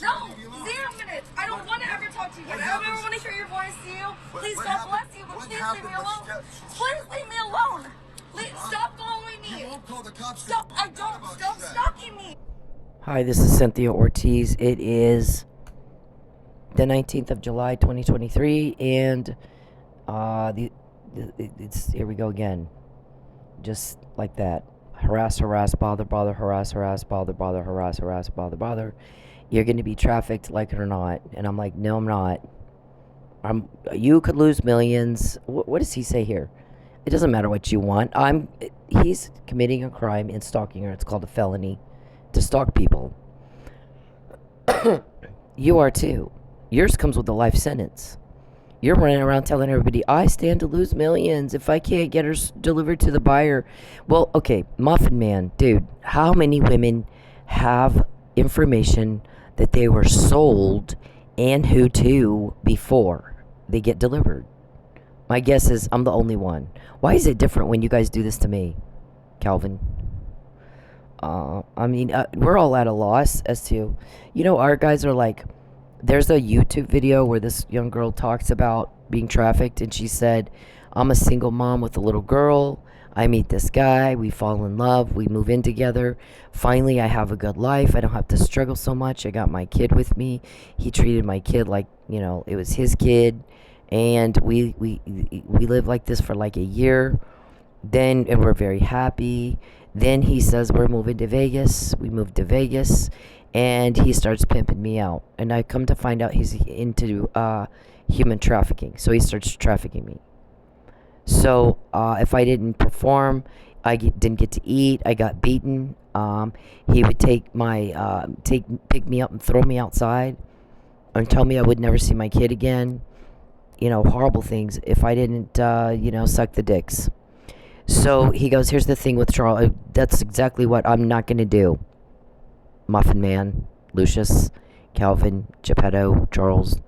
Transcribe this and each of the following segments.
No, 0 minutes. I don't want to ever talk to you again. I don't ever want to hear your voice to you. Please, God bless you, but please leave me alone. Please leave me alone. Please stop following me. You won't call the cops. Stop. I don't. Stop stalking me. Hi, this is Cynthia Ortiz. It is the 19th of July, 2023, and it's here we go again. Just like that. Harass, bother, harass, bother, harass, bother. You're going to be trafficked like it or not. And I'm like, no, I'm not. You could lose millions. What does he say here? It doesn't matter what you want. He's committing a crime in stalking her. It's called a felony to stalk people. You are too. Yours comes with a life sentence. You're running around telling everybody, I stand to lose millions if I can't get her delivered to the buyer. Well, okay, Muffin Man, dude, how many women have information that they were sold and who to before they get delivered? My guess is I'm the only one. Why is it different when you guys do this to me, Calvin? We're all at a loss as to, our guys are like, there's a YouTube video where this young girl talks about being trafficked, and she said, I'm a single mom with a little girl. I meet this guy. We fall in love. We move in together. Finally, I have a good life. I don't have to struggle so much. I got my kid with me. He treated my kid like, it was his kid. And we lived like this for like a year. And we're very happy. Then he says, we're moving to Vegas. We moved to Vegas. And he starts pimping me out. And I come to find out he's into human trafficking. So he starts trafficking me. So if I didn't perform, I didn't get to eat. I got beaten. He would pick me up and throw me outside and tell me I would never see my kid again. Horrible things if I didn't, suck the dicks. So he goes, here's the thing with Charles. That's exactly what I'm not going to do. Muffin Man, Lucius, Calvin, Geppetto, Charles.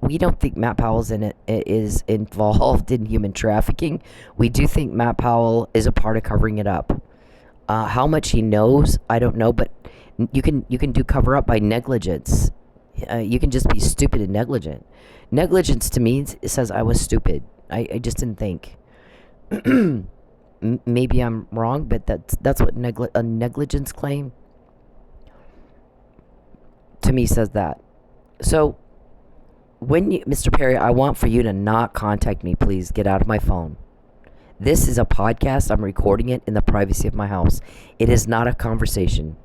We don't think Matt Powell's is involved in human trafficking. We do think Matt Powell is a part of covering it up. How much he knows, I don't know, but you can do cover up by negligence. You can just be stupid and negligent. Negligence to me says I was stupid. I just didn't think. Maybe I'm wrong, but that's what a negligence claim to me says that. So, Mr. Perry, I want for you to not contact me, please. Get out of my phone. This is a podcast. I'm recording it in the privacy of my house. It is not a conversation.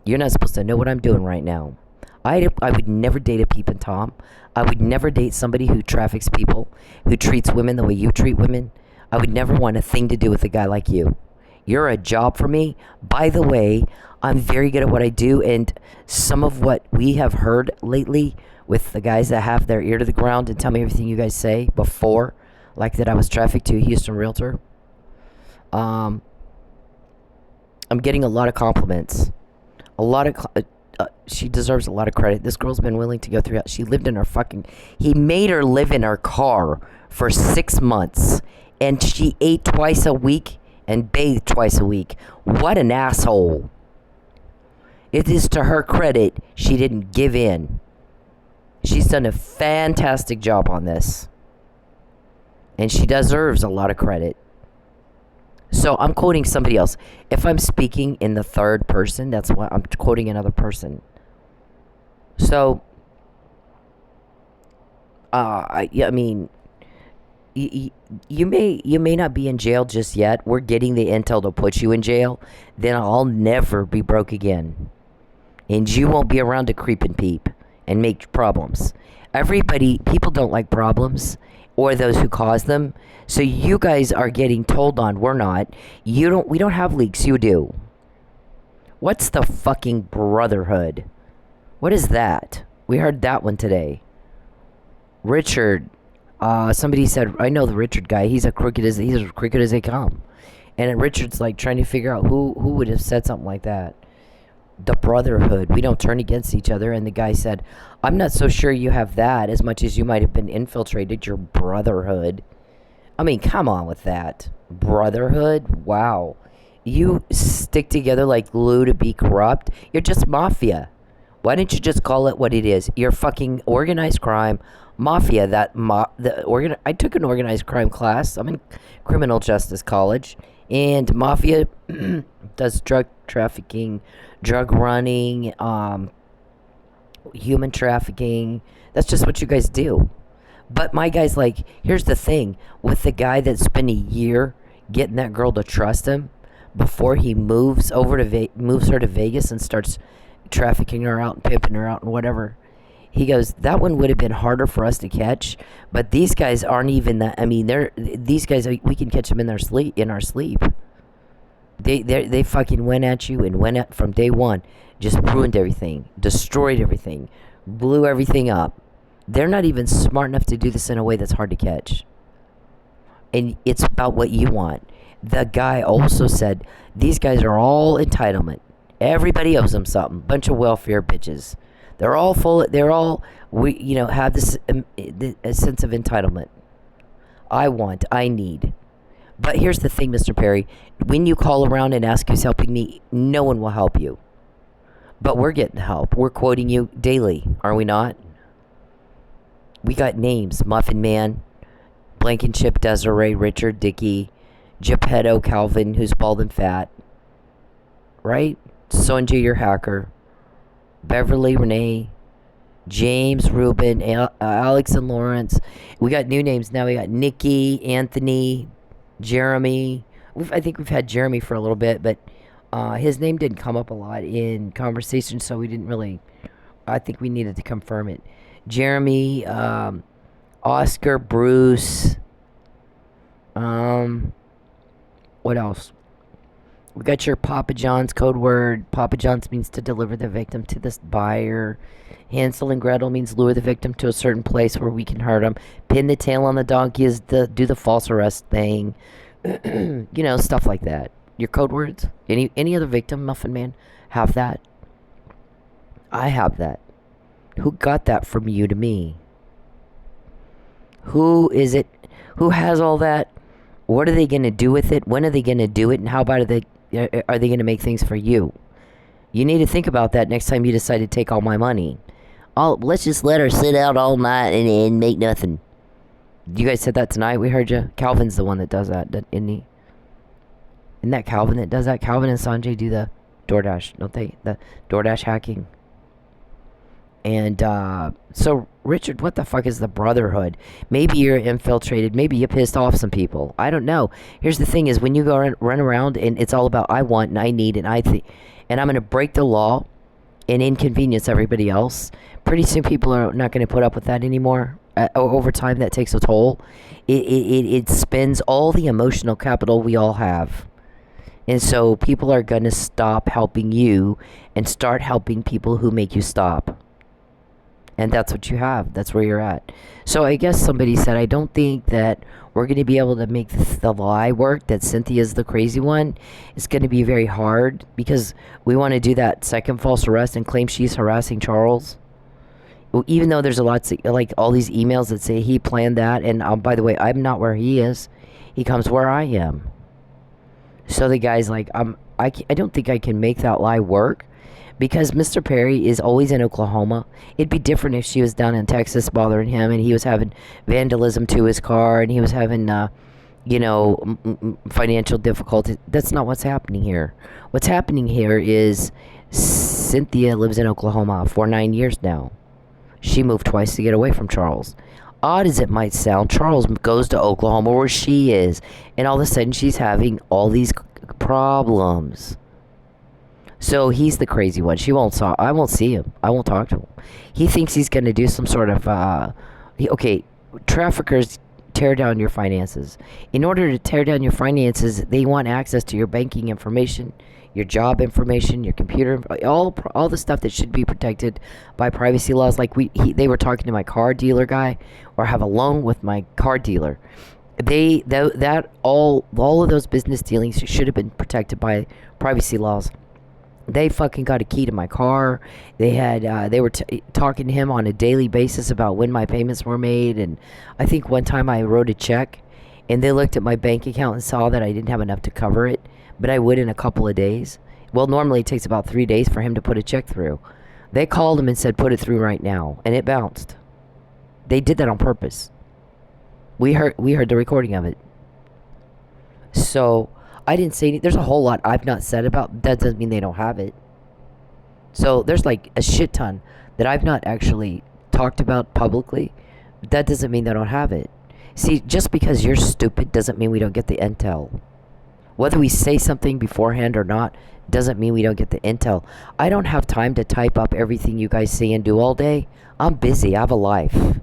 You're not supposed to know what I'm doing right now. I would never date a peeping Tom. I would never date somebody who traffics people, who treats women the way you treat women. I would never want a thing to do with a guy like you. You're a job for me. By the way, I'm very good at what I do, and some of what we have heard lately with the guys that have their ear to the ground and tell me everything you guys say before, like that I was trafficked to a Houston realtor. I'm getting a lot of compliments. She deserves a lot of credit. This girl's been willing to go through it. She lived in her he made her live in her car for 6 months, and she ate twice a week and bathed twice a week. What an asshole. It is to her credit she didn't give in. She's done a fantastic job on this. And she deserves a lot of credit. So I'm quoting somebody else. If I'm speaking in the third person, that's why I'm quoting another person. So, you may not be in jail just yet. We're getting the intel to put you in jail. Then I'll never be broke again. And you won't be around to creep and peep and make problems. People don't like problems or those who cause them. So you guys are getting told on. We're not. We don't have leaks. You do. What's the fucking brotherhood? What is that? We heard that one today. Richard. Somebody said, I know the Richard guy. He's as crooked as they come. And Richard's like trying to figure out who would have said something like that. The brotherhood. We don't turn against each other. And the guy said, I'm not so sure you have that as much as you might have been infiltrated, your brotherhood. I mean, come on with that. Brotherhood? Wow. You stick together like glue to be corrupt. You're just mafia. Why don't you just call it what it is? You're fucking organized crime mafia. I took an organized crime class. I'm in criminal justice college, and mafia does drug trafficking, drug running, human trafficking. That's just what you guys do. But my guy's like, here's the thing with the guy that spent a year getting that girl to trust him before he moves her to Vegas and starts trafficking her out and pimping her out and whatever. He goes, that one would have been harder for us to catch, but these guys aren't even that. I mean, these guys, we can catch them in our sleep. They fucking went at you and went at from day one, just ruined everything, destroyed everything, blew everything up. They're not even smart enough to do this in a way that's hard to catch. And it's about what you want. The guy also said, these guys are all entitlement. Everybody owes them something. Bunch of welfare bitches. They're all have this a sense of entitlement. I need. But here's the thing, Mr. Perry. When you call around and ask who's helping me, no one will help you. But we're getting help. We're quoting you daily, are we not? We got names: Muffin Man, Blankenship, Desiree, Richard, Dickey, Geppetto, Calvin, who's bald and fat, right? Sonja, your hacker, Beverly, Renee, James, Ruben, Alex, and Lawrence. We got new names now. We got Nikki, Anthony, Jeremy. I think we've had Jeremy for a little bit, but his name didn't come up a lot in conversation, so we didn't really. I think we needed to confirm it. Jeremy, Oscar, Bruce. What else? We got your Papa John's code word. Papa John's means to deliver the victim to this buyer. Hansel and Gretel means lure the victim to a certain place where we can hurt him. Pin the tail on the donkey is do the false arrest thing. Stuff like that. Your code words? Any other victim, Muffin Man, have that? I have that. Who got that from you to me? Who is it? Who has all that? What are they going to do with it? When are they going to do it? And how about are they going to make things for you? You need to think about that next time you decide to take all my money. Let's just let her sit out all night and make nothing. You guys said that tonight. We heard you. Calvin's the one that does that, isn't he? Isn't that Calvin that does that? Calvin and Sanjay do the DoorDash, don't they? The DoorDash hacking. And so, Richard, what the fuck is the Brotherhood? Maybe you're infiltrated. Maybe you pissed off some people. I don't know. Here's the thing is when you go run around and it's all about I want and I need and I think, and I'm going to break the law and inconvenience everybody else, pretty soon people are not going to put up with that anymore. Over time, that takes a toll. It spends all the emotional capital we all have. And so people are going to stop helping you and start helping people who make you stop. And that's what you have. That's where you're at. So I guess somebody said, I don't think that we're going to be able to make the lie work, that Cynthia's the crazy one. It's going to be very hard because we want to do that second false arrest and claim she's harassing Charles. Even though there's a lot, like all these emails that say he planned that. And by the way, I'm not where he is. He comes where I am. So the guy's like, I don't think I can make that lie work. Because Mr. Perry is always in Oklahoma. It'd be different if she was down in Texas bothering him and he was having vandalism to his car and he was having, financial difficulties. That's not what's happening here. What's happening here is Cynthia lives in Oklahoma for 9 years now. She moved twice to get away from Charles. Odd as it might sound, Charles goes to Oklahoma where she is. And all of a sudden she's having all these problems. So he's the crazy one. I won't see him. I won't talk to him. He thinks he's going to do some sort of, traffickers tear down your finances. In order to tear down your finances, they want access to your banking information, your job information, your computer, all the stuff that should be protected by privacy laws. Like they were talking to my car dealer guy, or have a loan with my car dealer. All of those business dealings should have been protected by privacy laws. They fucking got a key to my car. They were talking to him on a daily basis about when my payments were made. And I think one time I wrote a check and they looked at my bank account and saw that I didn't have enough to cover it. but I would in a couple of days. Well, normally it takes about 3 days for him to put a check through. They called him and said, put it through right now, and it bounced. They did that on purpose. We heard the recording of it. So I didn't say anything. There's a whole lot I've not said about. That doesn't mean they don't have it. So there's like a shit ton that I've not actually talked about publicly. That doesn't mean they don't have it. See, just because you're stupid doesn't mean we don't get the intel. Whether we say something beforehand or not doesn't mean we don't get the intel. I don't have time to type up everything you guys say and do all day. I'm busy. I have a life.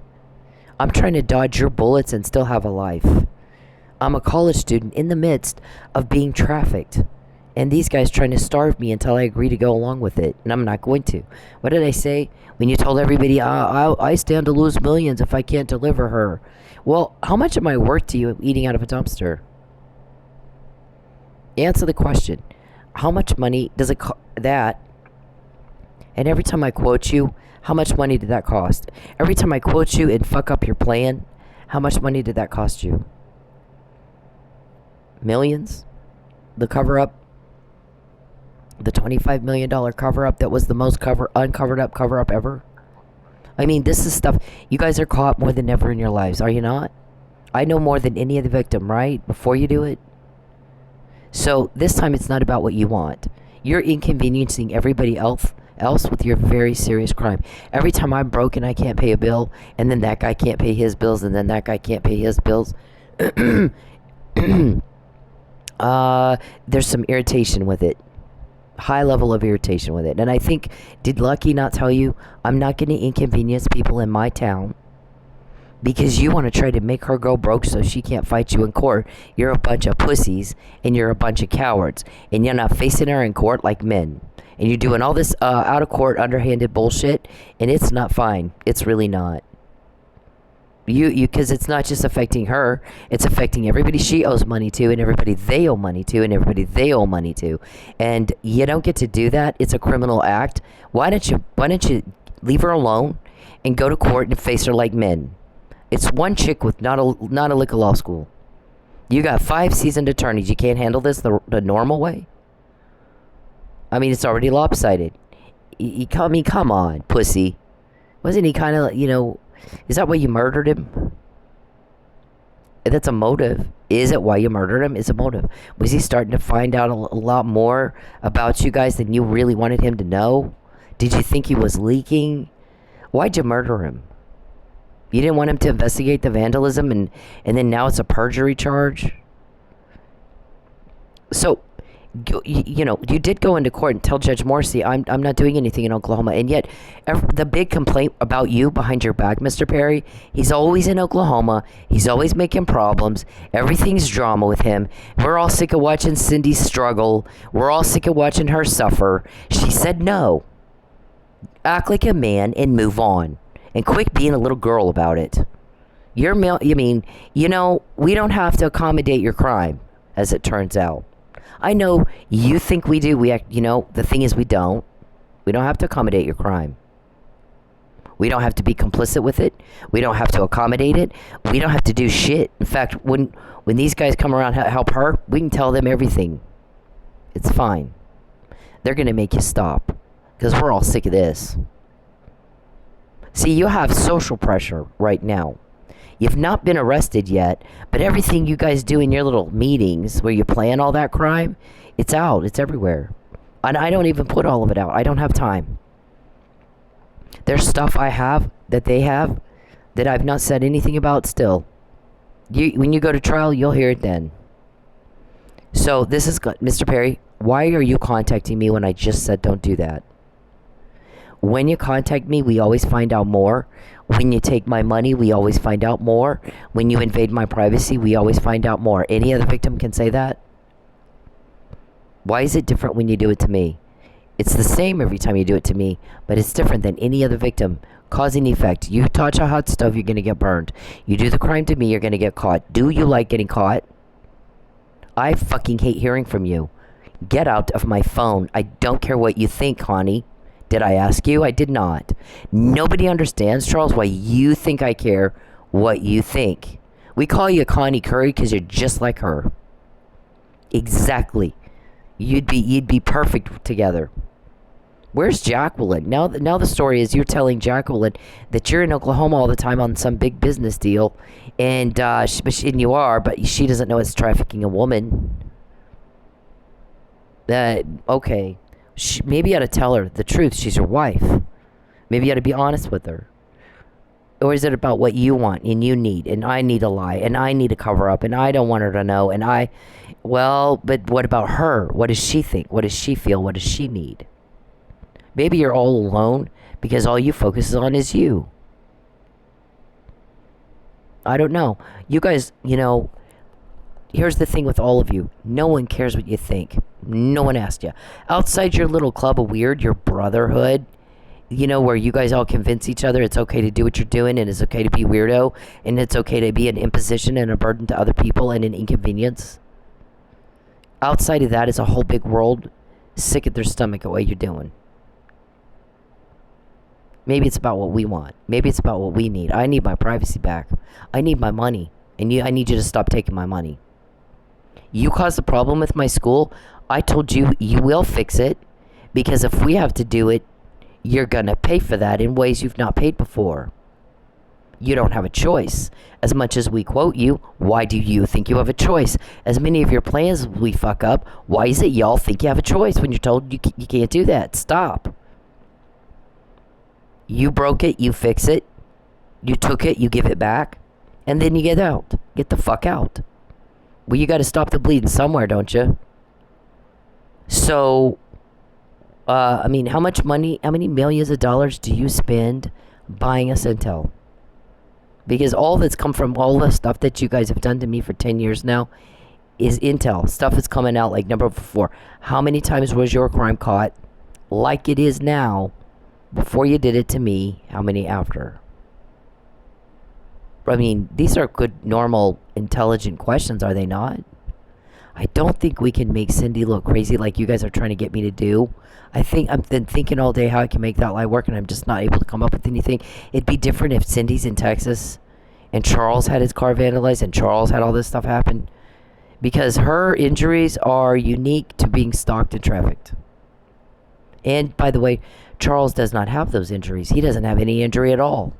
I'm trying to dodge your bullets and still have a life. I'm a college student in the midst of being trafficked. And these guys trying to starve me until I agree to go along with it. And I'm not going to. What did I say? When you told everybody, I stand to lose millions if I can't deliver her. Well, how much am I worth to you eating out of a dumpster? Answer the question. How much money does it cost that? And every time I quote you, how much money did that cost? Every time I quote you and fuck up your plan, how much money did that cost you? Millions? The cover-up? The $25 million cover-up that was the most uncovered up cover-up ever? I mean, this is stuff. You guys are caught more than ever in your lives, are you not? I know more than any of the victim, right? Before you do it. So this time it's not about what you want. You're inconveniencing everybody else with your very serious crime. Every time I'm broke and I can't pay a bill, and then that guy can't pay his bills, and then that guy can't pay his bills, there's some irritation with it. High level of irritation with it. And I think, did Lucky not tell you, I'm not going to inconvenience people in my town because you want to try to make her go broke so she can't fight you in court. You're a bunch of pussies and you're a bunch of cowards and you're not facing her in court like men. And you're doing all this out of court underhanded bullshit, and it's not fine. It's really not. You because it's not just affecting her, it's affecting everybody she owes money to, and everybody they owe money to, and everybody they owe money to. And you don't get to do that. It's a criminal act. Why don't you leave her alone and go to court and face her like men? It's one chick with not a lick of law school. You got 5 seasoned attorneys. You can't handle this the normal way? I mean, it's already lopsided. Come on, pussy. Wasn't he kind of, is that why you murdered him? That's a motive. Is it why you murdered him? It's a motive. Was he starting to find out a lot more about you guys than you really wanted him to know? Did you think he was leaking? Why'd you murder him? You didn't want him to investigate the vandalism, and then now it's a perjury charge? So, you did go into court and tell Judge Morrissey, I'm not doing anything in Oklahoma. And yet, the big complaint about you behind your back, Mr. Perry, he's always in Oklahoma. He's always making problems. Everything's drama with him. We're all sick of watching Cyndi struggle. We're all sick of watching her suffer. She said no. Act like a man and move on. And quit being a little girl about it. We don't have to accommodate your crime, as it turns out. I know you think we do. The thing is we don't. We don't have to accommodate your crime. We don't have to be complicit with it. We don't have to accommodate it. We don't have to do shit. In fact, when these guys come around to help her, we can tell them everything. It's fine. They're going to make you stop because we're all sick of this. See, you have social pressure right now. You've not been arrested yet, but everything you guys do in your little meetings where you plan all that crime, it's out. It's everywhere. And I don't even put all of it out. I don't have time. There's stuff I have that they have that I've not said anything about still. When you go to trial, you'll hear it then. So this is Mr. Perry. Why are you contacting me when I just said don't do that? When you contact me, we always find out more. When you take my money, we always find out more. When you invade my privacy, we always find out more. Any other victim can say that? Why is it different when you do it to me? It's the same every time you do it to me, but it's different than any other victim. Cause and effect. You touch a hot stove, you're going to get burned. You do the crime to me, you're going to get caught. Do you like getting caught? I fucking hate hearing from you. Get out of my phone. I don't care what you think, honey. Did I ask you? I did not. Nobody understands, Charles, why you think I care what you think. We call you Connie Curry because you're just like her. Exactly. You'd be perfect together. Where's Jacqueline? Now the story is you're telling Jacqueline that you're in Oklahoma all the time on some big business deal, and and you are, but she doesn't know it's trafficking a woman. Okay, maybe you ought to tell her the truth. She's your wife. Maybe you ought to be honest with her. Or is it about what you want and you need, and I need a lie, and I need to cover up, and I don't want her to know, but what about her? What does she think? What does she feel? What does she need? Maybe you're all alone because all you focus on is you. I don't know. You guys, here's the thing with all of you. No one cares what you think. No one asked you. Outside your little club of weird, your brotherhood, where you guys all convince each other it's okay to do what you're doing, and it's okay to be weirdo, and it's okay to be an imposition and a burden to other people and an inconvenience. Outside of that is a whole big world sick at their stomach at what you're doing. Maybe it's about what we want. Maybe it's about what we need. I need my privacy back. I need my money. And I need you to stop taking my money. You caused the problem with my school. I told you you will fix it. Because if we have to do it, you're going to pay for that in ways you've not paid before. You don't have a choice. As much as we quote you, why do you think you have a choice? As many of your plans we fuck up, why is it y'all think you have a choice when you're told you can't do that? Stop. You broke it, you fix it. You took it, you give it back. And then you get out. Get the fuck out. Well, you got to stop the bleeding somewhere, don't you? So, how much money, how many millions of dollars do you spend buying us intel? Because all that's come from all the stuff that you guys have done to me for 10 years now is intel. Stuff that's coming out like number 4. How many times was your crime caught like it is now? Before you did it to me, how many after? These are good, normal, intelligent questions, are they not? I don't think we can make Cyndi look crazy like you guys are trying to get me to do. I've been thinking all day how I can make that lie work, and I'm just not able to come up with anything. It'd be different if Cindy's in Texas, and Charles had his car vandalized, and Charles had all this stuff happen. Because her injuries are unique to being stalked and trafficked. And, by the way, Charles does not have those injuries. He doesn't have any injury at all.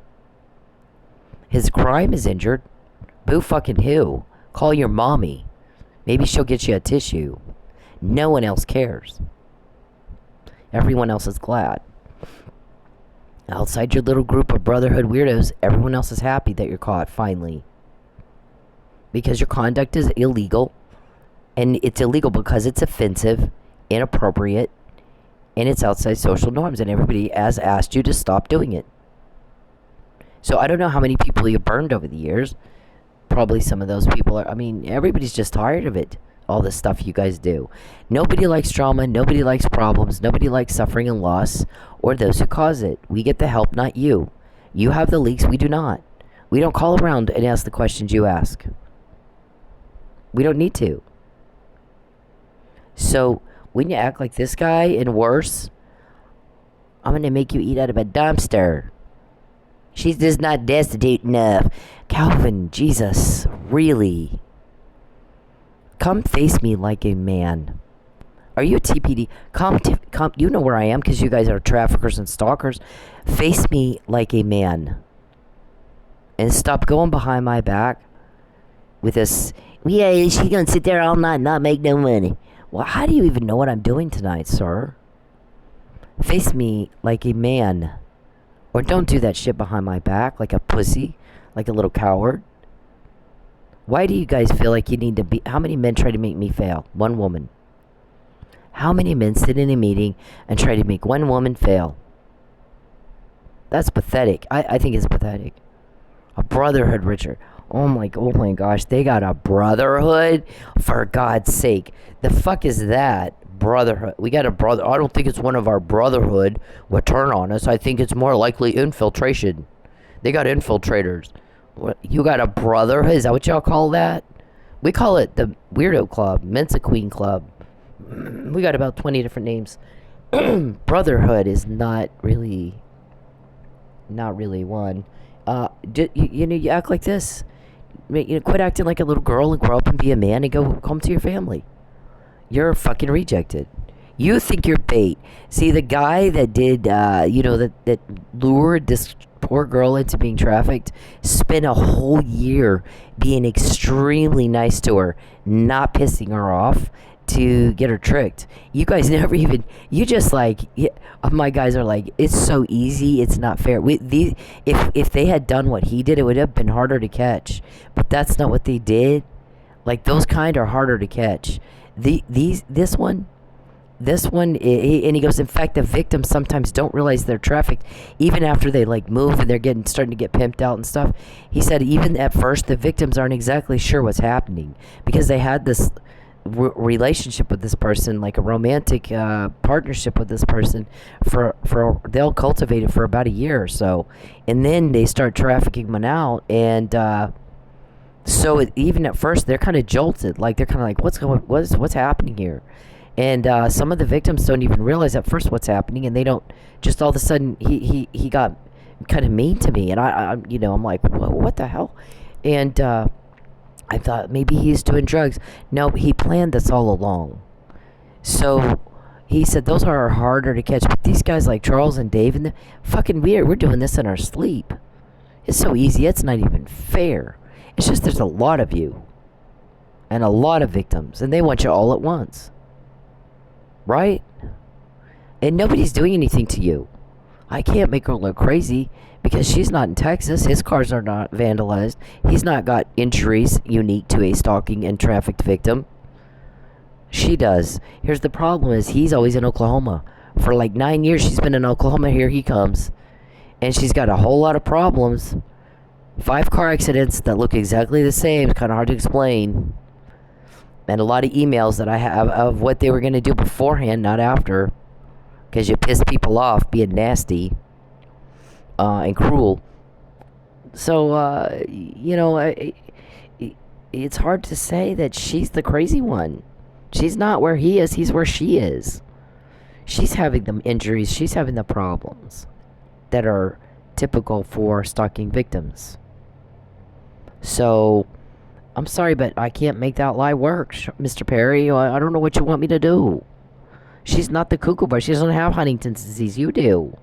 His crime is injured. Boo fucking who? Call your mommy. Maybe she'll get you a tissue. No one else cares. Everyone else is glad. Outside your little group of brotherhood weirdos, everyone else is happy that you're caught, finally. Because your conduct is illegal. And it's illegal because it's offensive, inappropriate, and it's outside social norms, and everybody has asked you to stop doing it. So I don't know how many people you burned over the years. Probably some of those people are, everybody's just tired of it. All the stuff you guys do. Nobody likes drama. Nobody likes problems. Nobody likes suffering and loss, or those who cause it. We get the help, not you. You have the leaks. We do not. We don't call around and ask the questions you ask. We don't need to. So, when you act like this guy and worse, I'm going to make you eat out of a dumpster. She's just not destitute enough. Calvin, Jesus, really? Come face me like a man. Are you a TPD? Come, you know where I am because you guys are traffickers and stalkers. Face me like a man. And stop going behind my back with this, yeah, she's going to sit there all night and not make no money. Well, how do you even know what I'm doing tonight, sir? Face me like a man. Or don't do that shit behind my back like a pussy, like a little coward. Why do you guys feel like you need to be... How many men try to make me fail? One woman. How many men sit in a meeting and try to make one woman fail? That's pathetic. I think it's pathetic. A brotherhood, Richard. Oh my gosh, they got a brotherhood? For God's sake. The fuck is that? Brotherhood. We got a brother. I don't think it's one of our brotherhood would turn on us. I think it's more likely infiltration. They got infiltrators. What, you got a brotherhood? Is that what y'all call that? We call it the Weirdo Club, Mensa Queen Club. We got about 20 different names. Brotherhood is not really one. You act like this. Quit acting like a little girl and grow up and be a man and go home to your family. You're fucking rejected. You think you're bait. See, the guy that did, that lured this poor girl into being trafficked, spent a whole year being extremely nice to her, not pissing her off to get her tricked. You guys never even, you just like, my guys are like, it's so easy, it's not fair. If they had done what he did, it would have been harder to catch. But that's not what they did. Like, those kind are harder to catch. This one, and he goes, in fact, the victims sometimes don't realize they're trafficked even after they like move and they're starting to get pimped out and stuff. He said even at first the victims aren't exactly sure what's happening because they had this relationship with this person, like a romantic partnership with this person for they'll cultivate it for about a year or so, and then they start trafficking one out, and even at first they're kind of jolted, like they're kind of like, what's happening here? And some of the victims don't even realize at first what's happening, and they don't, just all of a sudden he got kind of mean to me, and I'm like, what the hell? And I thought maybe he's doing drugs. No, he planned this all along. So he said those are harder to catch, but these guys like Charles and Dave, and fucking we're doing this in our sleep. It's so easy, it's not even fair. It's just there's a lot of you and a lot of victims, and they want you all at once. Right? And nobody's doing anything to you. I can't make her look crazy because she's not in Texas. His cars are not vandalized. He's not got injuries unique to a stalking and trafficked victim. She does. Here's the problem is he's always in Oklahoma. For like 9 years she's been in Oklahoma. Here he comes. And she's got a whole lot of problems. 5 car accidents that look exactly the same. It's kind of hard to explain. And a lot of emails that I have of what they were going to do beforehand, not after. Because you piss people off being nasty and cruel. So, it's hard to say that she's the crazy one. She's not where he is. He's where she is. She's having the injuries. She's having the problems that are typical for stalking victims. So, I'm sorry, but I can't make that lie work, Mr. Perry. I don't know what you want me to do. She's not the cuckoo bird. She doesn't have Huntington's disease. You do.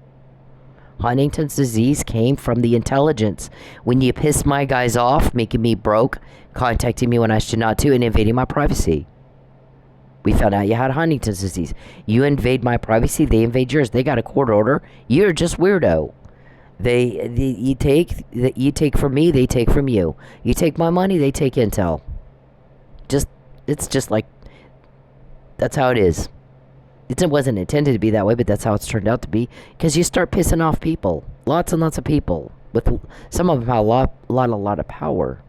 Huntington's disease came from the intelligence. When you piss my guys off, making me broke, contacting me when I should not to, and invading my privacy. We found out you had Huntington's disease. You invade my privacy, they invade yours. They got a court order. You're just weirdo. You take from me, they take from you. You take my money, they take intel. It's just like, that's how it is. It wasn't intended to be that way, but that's how it's turned out to be. Because you start pissing off people. Lots and lots of people. With some of them have a lot of power.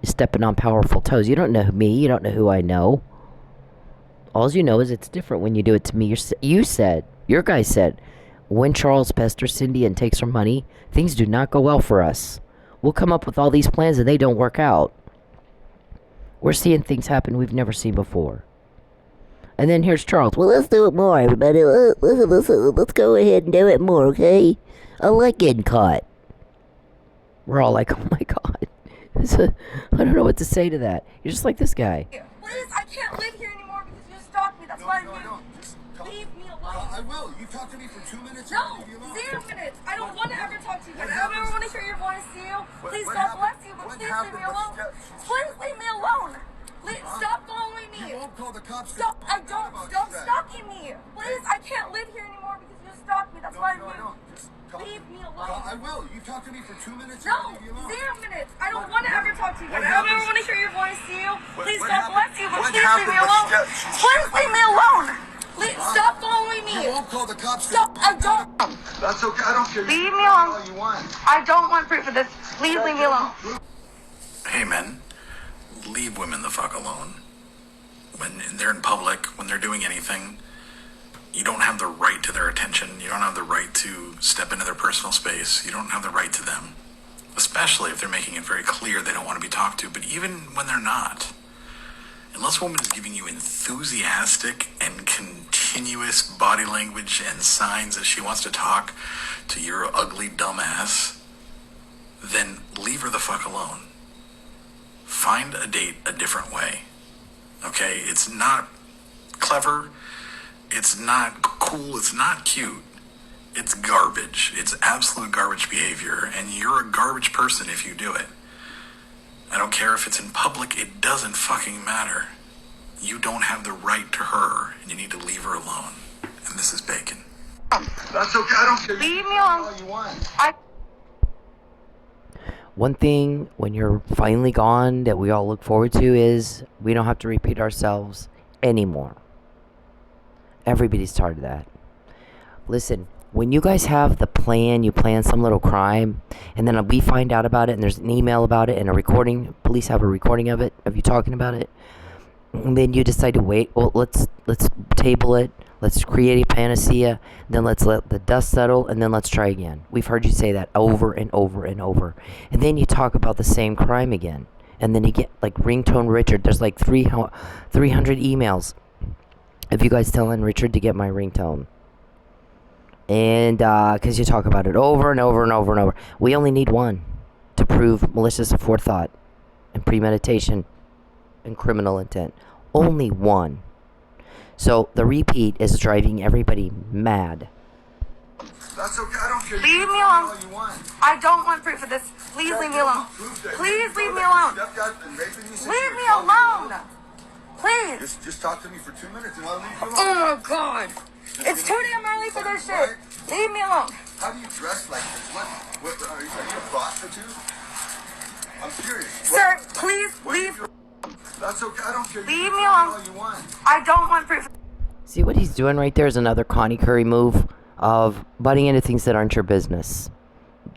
You're stepping on powerful toes. You don't know me. You don't know who I know. All you know is it's different when you do it to me. Your guy said, when Charles pesters Cyndi and takes her money, things do not go well for us. We'll come up with all these plans and they don't work out. We're seeing things happen we've never seen before. And then here's Charles. Well, let's do it more, everybody. Let's go ahead and do it more, okay? I like getting caught. We're all like, oh my God. I don't know what to say to that. You're just like this guy. Please, I can't live here anymore because you stalked me. That's why leave me alone. I will. You talk to me for 2 minutes. No, 0 minutes. I don't want to ever talk to you again. I don't ever want to hear your voice, Seal. Please, God bless you, but please leave me alone. Please leave me alone. Stop following me. You won't call the cops. Stop stalking me. Please, I can't live here anymore because you stalked me. That's why leave me alone. I will. You talk to me for 2 minutes. No, 0 minutes. I don't want to ever talk to you again. I don't ever want to hear your voice, Seal. Please, God bless you, but please leave me alone. Please leave me alone. Stop following me. You won't call the cops. Stop. I don't. That's okay. I don't care. Leave me alone. All you want. I don't want proof of this. Please leave me alone. Hey, men. Leave women the fuck alone. When they're in public, when they're doing anything, you don't have the right to their attention. You don't have the right to step into their personal space. You don't have the right to them. Especially if they're making it very clear they don't want to be talked to. But even when they're not, unless a woman is giving you enthusiastic and continuous body language and signs that she wants to talk to your ugly dumb ass, then leave her the fuck alone. Find a date a different way. Okay? It's not clever. It's not cool. It's not cute. It's garbage. It's absolute garbage behavior. And you're a garbage person if you do it. I don't care if it's in public. It doesn't fucking matter. You don't have the right to her, and you need to leave her alone. And this is Bacon. That's okay. I don't care. Leave me alone. All you want. One thing when you're finally gone that we all look forward to is we don't have to repeat ourselves anymore. Everybody's tired of that. Listen, when you guys have the plan, you plan some little crime, and then we find out about it, and there's an email about it, and a recording, police have a recording of it, of you talking about it, and then you decide to wait, well, let's table it, let's create a panacea, then let's let the dust settle, and then let's try again. We've heard you say that over and over and over. And then you talk about the same crime again. And then you get, like, Ringtone Richard. There's, like, 300 emails of you guys telling Richard to get my ringtone. And, because you talk about it over and over and over and over. We only need one to prove malicious aforethought and premeditation and criminal intent. Only one. So the repeat is driving everybody mad. That's okay. I don't care. Leave me All alone. you want. I don't want proof of this. Please leave me alone. Please leave me alone. Leave me alone. Please. Just talk to me for 2 minutes and I'll leave you alone. Oh my God. It's too damn early for this shit. Leave me alone. How do you dress like this? What are you a prostitute? I'm curious. Sir, please leave. That's okay. I don't care. Leave me alone. All you want. I don't want proof. See what he's doing right there is another Connie Curry move of butting into things that aren't your business.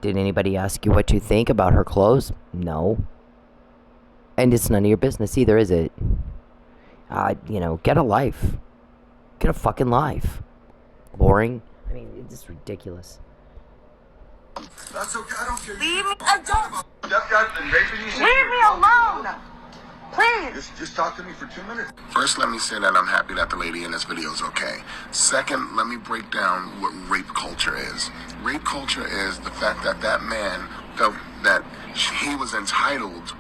Did anybody ask you what you think about her clothes? No. And it's none of your business either, is it? Get a life. Get a fucking life. Boring. I mean, it's just ridiculous. That's okay. I don't care. Leave me. I don't. That guy's been raping you. Leave me alone. Please. Just talk to me for 2 minutes. First, let me say that I'm happy that the lady in this video is okay. Second, let me break down what rape culture is. Rape culture is the fact that that man felt that he was entitled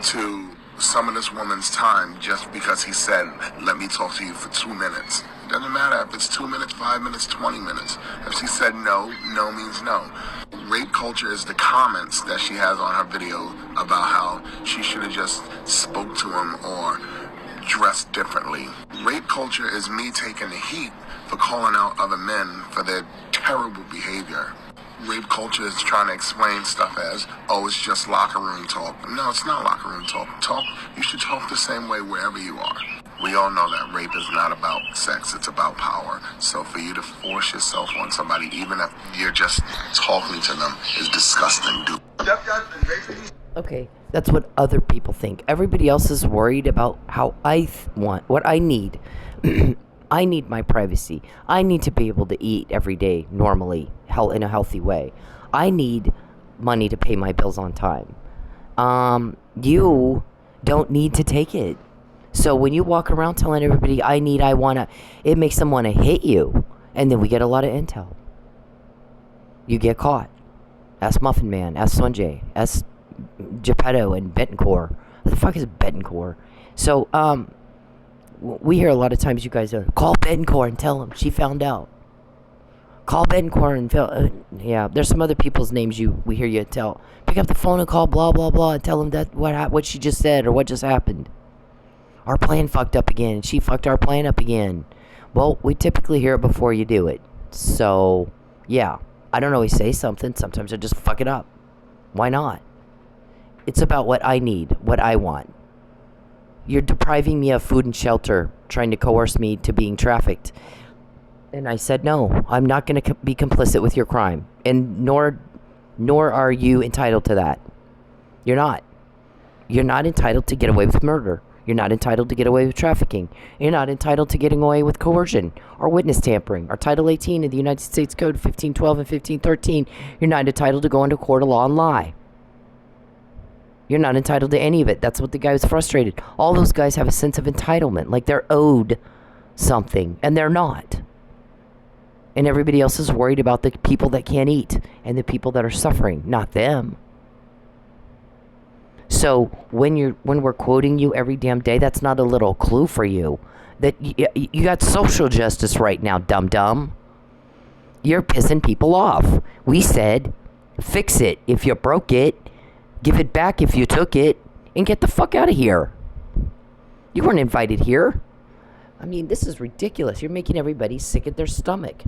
to some of this woman's time just because he said, let me talk to you for 2 minutes. It doesn't matter if it's 2 minutes, 5 minutes, 20 minutes. If she said no, no means no. Rape culture is the comments that she has on her video about how she should have just spoke to him or dressed differently. Rape culture is me taking the heat for calling out other men for their terrible behavior. Rape culture is trying to explain stuff as, oh, it's just locker room talk. No, it's not locker room talk. You should talk the same way wherever you are. We all know that rape is not about sex, it's about power. So for you to force yourself on somebody, even if you're just talking to them, is disgusting, dude. That guy's been raping you. Okay, that's what other people think. Everybody else is worried about how I want, what I need. I need my privacy. I need to be able to eat every day normally, in a healthy way. I need money to pay my bills on time. You don't need to take it. So when you walk around telling everybody, I wanna, it makes them want to hit you. And then we get a lot of intel. You get caught. Ask Muffin Man, ask Sanjay, ask Geppetto and Betancourt. What the fuck is Betancourt? So, we hear a lot of times you guys call Betancourt and tell him she found out. Call Betancourt and there's some other people's names we hear you tell. Pick up the phone and call blah blah blah and tell them that what she just said or what just happened. Our plan fucked up again. She fucked our plan up again. Well, we typically hear it before you do it. So, yeah. I don't always say something. Sometimes I just fuck it up. Why not? It's about what I need, what I want. You're depriving me of food and shelter, trying to coerce me to being trafficked. And I said, no, I'm not going to be complicit with your crime. And nor are you entitled to that. You're not. You're not entitled to get away with murder. You're not entitled to get away with trafficking. You're not entitled to getting away with coercion or witness tampering or Title 18 of the United States Code 1512 and 1513. You're not entitled to go into court of law and lie. You're not entitled to any of it. That's what the guy was frustrated. All those guys have a sense of entitlement, like they're owed something, and they're not. And everybody else is worried about the people that can't eat and the people that are suffering, not them. So when we're quoting you every damn day, that's not a little clue for you. that you got social justice right now, dum-dum. You're pissing people off. We said, fix it if you broke it, give it back if you took it, and get the fuck out of here. You weren't invited here. I mean, this is ridiculous. You're making everybody sick at their stomach.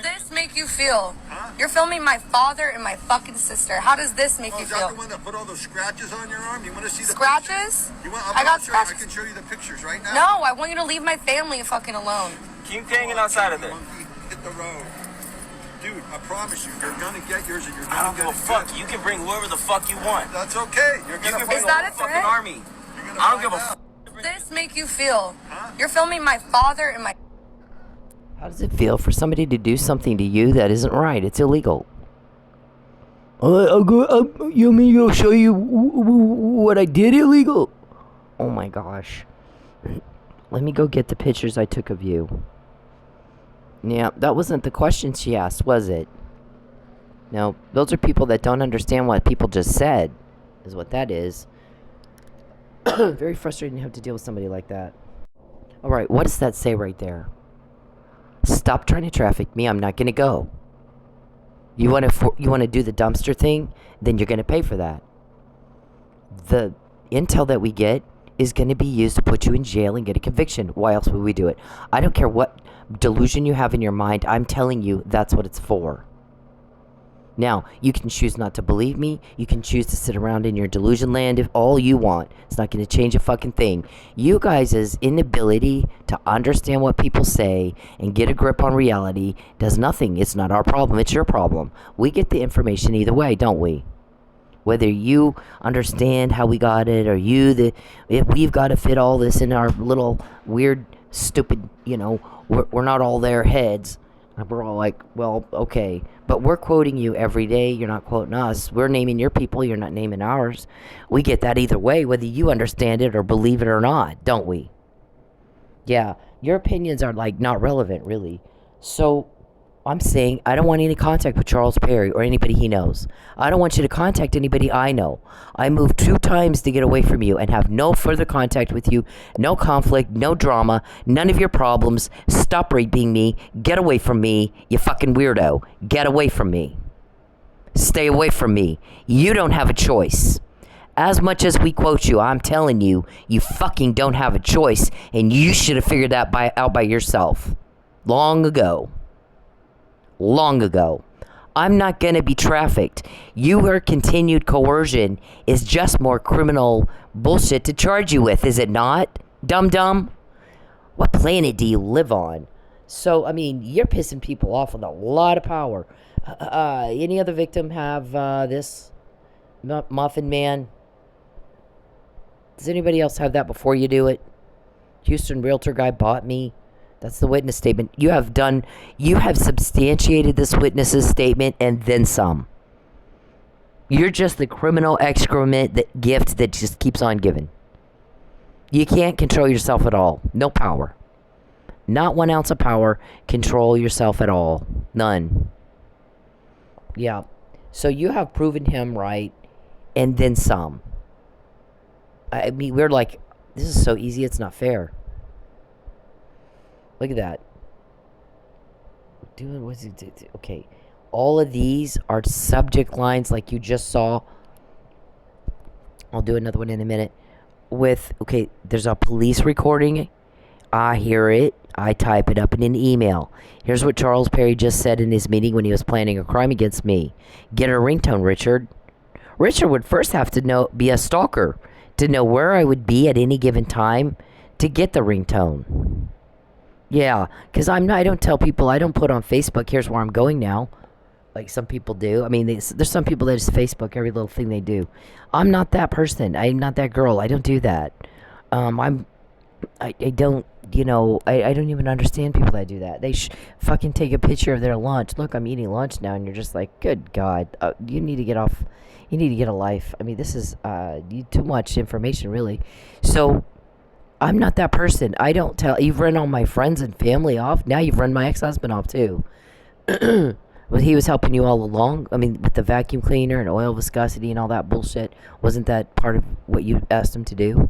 This make you feel? Huh? You're filming my father and my fucking sister. How does this make you feel? Is that the one that put all those scratches on your arm? You want to see the scratches? I got scratches. I can show you the pictures right now. No, I want you to leave my family fucking alone. Keep hanging outside of there. Hit the road. Dude, I promise you, you're gonna get yours and you're gonna I don't give a fuck. You can bring whoever the fuck you want. That's okay. You're gonna Is that a fucking threat? army. I don't give a fuck. This make you feel? Huh? You're filming my father and my... How does it feel for somebody to do something to you that isn't right? It's illegal. You mean I'll show you what I did illegal? Oh my gosh. Let me go get the pictures I took of you. Yeah, that wasn't the question she asked, was it? No, those are people that don't understand what people just said, is what that is. Very frustrating to have to deal with somebody like that. Alright, what does that say right there? Stop trying to traffic me, I'm not going to go. You want to do the dumpster thing? Then you're going to pay for that. The intel that we get is going to be used to put you in jail and get a conviction. Why else would we do it? I don't care what delusion you have in your mind. I'm telling you, that's what it's for. Now, you can choose not to believe me. You can choose to sit around in your delusion land if all you want. It's not going to change a fucking thing. You guys' inability to understand what people say and get a grip on reality does nothing. It's not our problem. It's your problem. We get the information either way, don't we? Whether you understand how we got it or we've got to fit all this in our little weird, stupid, we're not all their heads. And we're all like, well, okay. But we're quoting you every day. You're not quoting us. We're naming your people. You're not naming ours. We get that either way, whether you understand it or believe it or not, don't we? Yeah, your opinions are, not relevant, really. So, I'm saying I don't want any contact with Charles Perry or anybody he knows. I don't want you to contact anybody I know. I moved 2 times to get away from you and have no further contact with you. No conflict, no drama, none of your problems. Stop raping me. Get away from me, you fucking weirdo. Get away from me. Stay away from me. You don't have a choice. As much as we quote you, I'm telling you, you fucking don't have a choice, and you should have figured that out by yourself. Long ago. I'm not going to be trafficked. Your continued coercion is just more criminal bullshit to charge you with, is it not? Dum-dum? What planet do you live on? So, I mean, you're pissing people off with a lot of power. Any other victim have this? Muffin Man? Does anybody else have that before you do it? Houston Realtor guy bought me. That's the witness statement. You have substantiated this witness's statement and then some. You're just the criminal excrement, gift that just keeps on giving. You can't control yourself at all. No power. Not 1 ounce of power. Control yourself at all. None. Yeah. So you have proven him right and then some. I mean, we're like, this is so easy, it's not fair. Look at that. Okay. All of these are subject lines like you just saw. I'll do another one in a minute. There's a police recording. I hear it. I type it up in an email. Here's what Charles Perry just said in his meeting when he was planning a crime against me. Get a ringtone, Richard. Richard would first have to be a stalker to know where I would be at any given time to get the ringtone. Yeah, because I don't tell people, I don't put on Facebook, here's where I'm going now, like some people do. I mean, there's some people that just Facebook every little thing they do. I'm not that person. I'm not that girl. I don't do that. I don't even understand people that do that. They fucking take a picture of their lunch. Look, I'm eating lunch now, and you're just like, good God, you need to get off. You need to get a life. I mean, this is too much information, really. So, I'm not that person. I don't tell. You've run all my friends and family off. Now you've run my ex-husband off, too. Well, he was helping you all along. I mean, with the vacuum cleaner and oil viscosity and all that bullshit. Wasn't that part of what you asked him to do?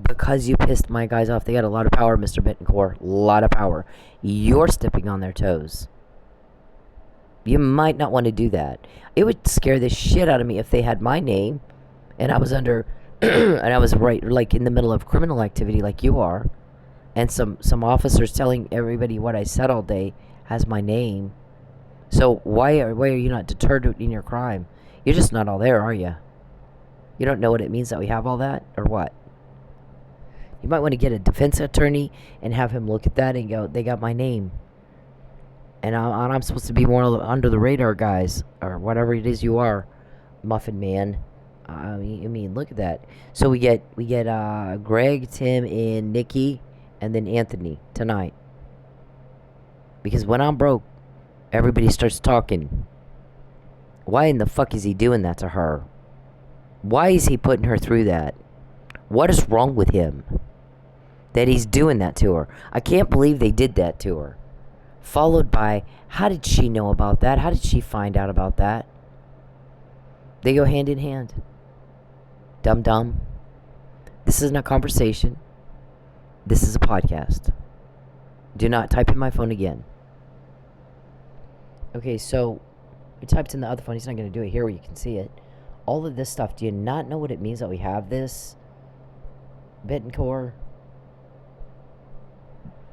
because you pissed my guys off. They got a lot of power, Mr. Bittencourt. A lot of power. You're stepping on their toes. You might not want to do that. It would scare the shit out of me if they had my name and I was under and I was right like in the middle of criminal activity like you are, and some officers telling everybody what I said all day has my name. So why are you not deterred in your crime? You're just not all there, are you? You don't know what it means that we have all that, or what? You might want to get a defense attorney and have him look at that and go, they got my name. And I'm supposed to be more under the radar, guys, or whatever it is you are, Muffin Man. I mean, look at that. So we get Greg, Tim, and Nikki, and then Anthony tonight. Because when I'm broke, everybody starts talking. Why in the fuck is he doing that to her? Why is he putting her through that? What is wrong with him that he's doing that to her? I can't believe they did that to her. Followed by, how did she know about that? How did she find out about that? They go hand in hand. Dum-dum. This isn't a conversation. This is a podcast. Do not type in my phone again. Okay, so we typed in the other phone. He's not going to do it here where you can see it. All of this stuff, do you not know what it means that we have this? Bittencourt.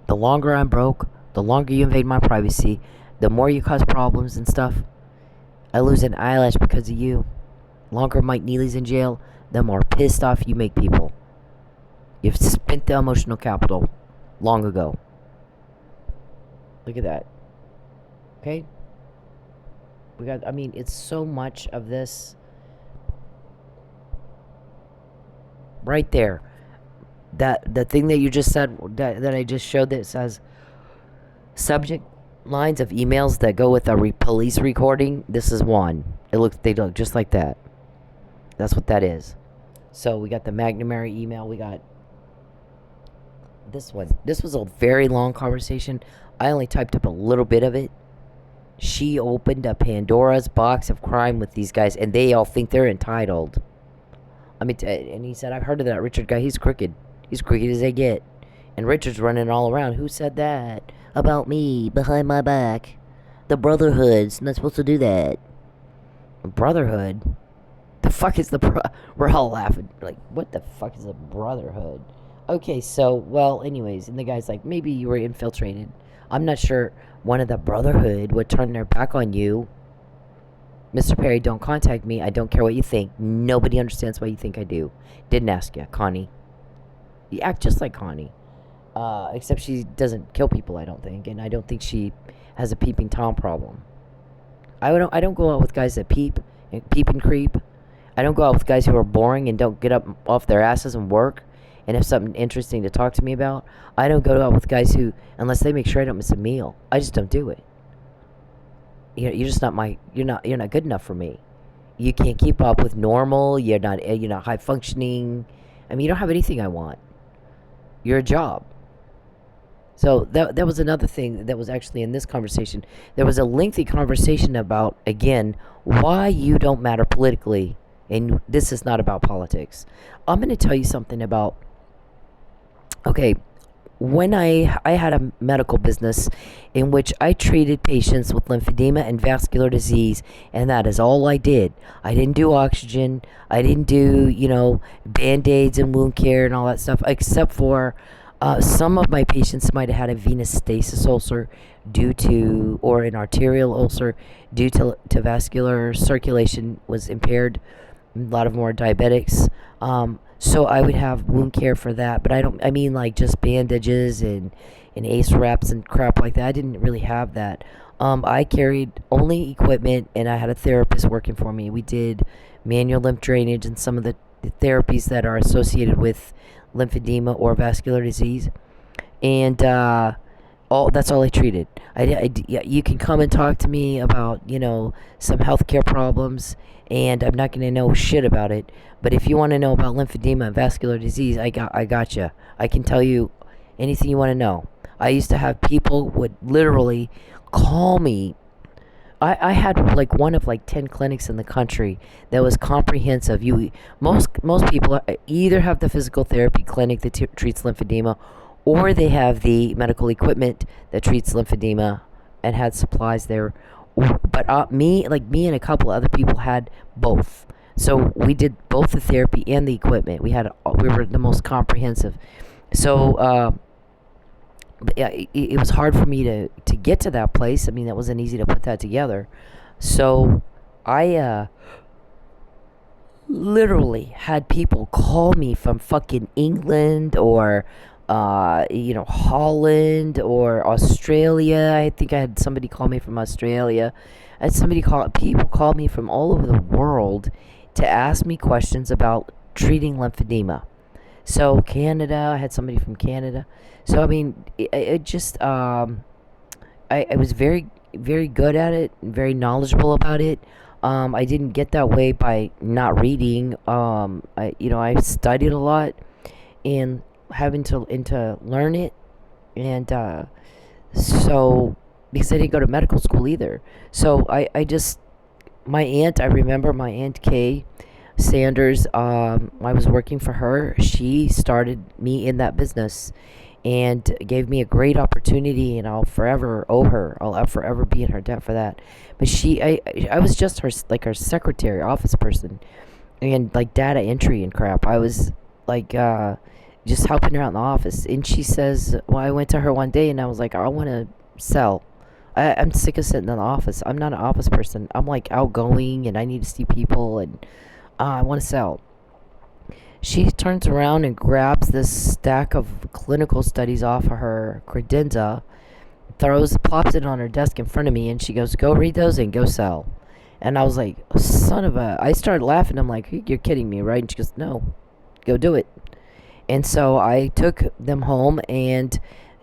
The longer I'm broke, the longer you invade my privacy, the more you cause problems and stuff. I lose an eyelash because of you. Longer Mike Neely's in jail, the more pissed off you make people. You've spent the emotional capital long ago. Look at that. Okay? It's so much of this. Right there. The thing that you just said, that I just showed that says subject lines of emails that go with a police recording. This is one. They look just like that. That's what that is. So we got the McNamara email. We got this one. This was a very long conversation. I only typed up a little bit of it. She opened a Pandora's box of crime with these guys, and they all think they're entitled. And he said, I've heard of that Richard guy. He's crooked. He's crooked as they get. And Richard's running all around. Who said that? About me, behind my back. The Brotherhood's not supposed to do that. Brotherhood? The fuck is we're all laughing. Like, what the fuck is a Brotherhood? Okay, so, well, anyways. And the guy's like, maybe you were infiltrated. I'm not sure one of the Brotherhood would turn their back on you. Mr. Perry, don't contact me. I don't care what you think. Nobody understands what you think I do. Didn't ask you, Connie. You act just like Connie. Except she doesn't kill people, I don't think. And I don't think she has a peeping Tom problem. I don't go out with guys that peep and creep. I don't go out with guys who are boring and don't get up off their asses and work and have something interesting to talk to me about. I don't go out with guys who, unless they make sure I don't miss a meal, I just don't do it. You're just not you're not good enough for me. You can't keep up with normal. You're not high functioning. You don't have anything I want. You're a job. So that was another thing that was actually in this conversation. There was a lengthy conversation about, again, why you don't matter politically, and this is not about politics. I'm going to tell you something about, okay, when I had a medical business in which I treated patients with lymphedema and vascular disease, and that is all I did. I didn't do oxygen. I didn't do, Band-Aids and wound care and all that stuff, except for some of my patients might have had a venous stasis ulcer or an arterial ulcer due to vascular circulation was impaired. A lot of them were diabetics. So I would have wound care for that, but like just bandages and ACE wraps and crap like that. I didn't really have that. I carried only equipment, and I had a therapist working for me. We did manual lymph drainage and some of the therapies that are associated with lymphedema or vascular disease, and that's all I treated. You can come and talk to me about some healthcare problems, and I'm not going to know shit about it. But if you want to know about lymphedema and vascular disease, I got you. I can tell you anything you want to know. I used to have people would literally call me I had like one of like 10 clinics in the country that was comprehensive. Most people either have the physical therapy clinic that treats lymphedema, or they have the medical equipment that treats lymphedema and had supplies there. But me and a couple other people had both. So we did both the therapy and the equipment. We were the most comprehensive. So it was hard for me to get to that place. I mean, that wasn't easy to put that together. So I literally had people call me from fucking England or Holland or Australia. I think I had somebody call me from Australia. I had people call me from all over the world to ask me questions about treating lymphedema. So Canada, I had somebody from Canada. So I mean, it just I was very, very good at it, very knowledgeable about it. I didn't get that way by not reading. I studied a lot and having to learn it, and so because I didn't go to medical school either. So I just my aunt, I remember my Aunt Kay Sanders, I was working for her. She started me in that business and gave me a great opportunity, and I'll forever owe her. I'll forever be in her debt for that. But I was just her secretary, office person, and like data entry and crap. I was like just helping her out in the office. And she says, well, I went to her one day and I was like, I want to sell. I'm sick of sitting in the office. I'm not an office person. I'm like outgoing and I need to see people, and I want to sell. She turns around and grabs this stack of clinical studies off of her credenza, plops it on her desk in front of me, and she goes, go read those and go sell. And I was like, I started laughing. I'm like, you're kidding me, right? And she goes, no, go do it. And so I took them home and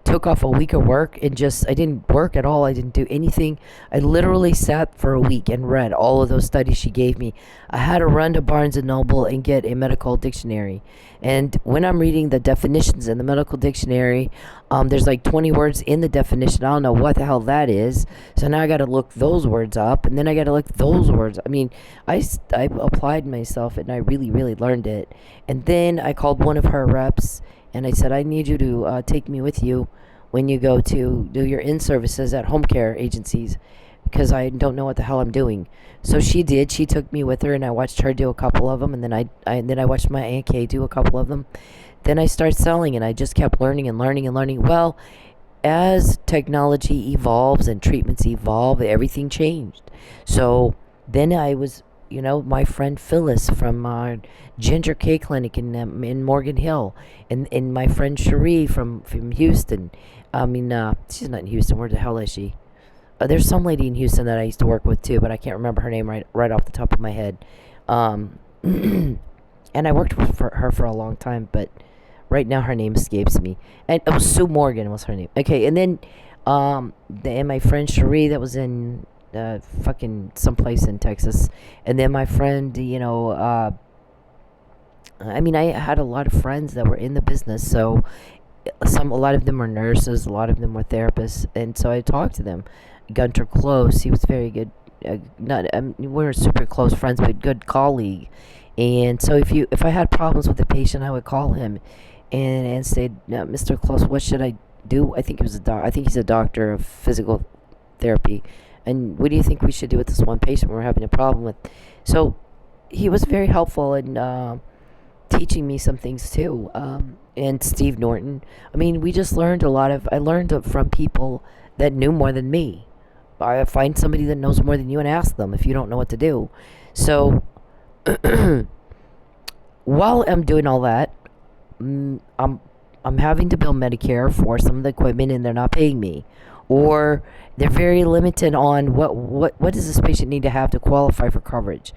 took off a week of work and I didn't work at all. I didn't do anything. I literally sat for a week and read all of those studies she gave me. I had to run to Barnes & Noble and get a medical dictionary. And when I'm reading the definitions in the medical dictionary, there's like 20 words in the definition. I don't know what the hell that is. So now I got to look those words up, and then I got to look those words. I mean, I applied myself, and I really, really learned it. And then I called one of her reps, and I said, I need you to take me with you when you go to do your in-services at home care agencies, because I don't know what the hell I'm doing. So she did. She took me with her, and I watched her do a couple of them, and then I watched my Aunt Kay do a couple of them. Then I started selling, and I just kept learning and learning and learning. Well, as technology evolves and treatments evolve, everything changed. So then I was, my friend Phyllis from Ginger K Clinic in Morgan Hill, and my friend Cherie from Houston. She's not in Houston. Where the hell is she? There's some lady in Houston that I used to work with too, but I can't remember her name right off the top of my head. And I worked with her for a long time, but right now her name escapes me. And it was Sue Morgan was her name. Okay, and then and my friend Cherie that was in fucking someplace in Texas, and then my friend, I had a lot of friends that were in the business, so a lot of them were nurses, a lot of them were therapists, and so I talked to them. Gunter Close, he was very good. We were super close friends, but good colleague. And so if I had problems with a patient, I would call him and say, Mr. Close, what should I do? I think he's a doctor of physical therapy. And what do you think we should do with this one patient we're having a problem with? So he was very helpful in teaching me some things too. And Steve Norton. We just learned I learned from people that knew more than me. I find somebody that knows more than you and ask them if you don't know what to do. So while I'm doing all that, I'm having to bill Medicare for some of the equipment, and they're not paying me, or they're very limited on what does this patient need to have to qualify for coverage.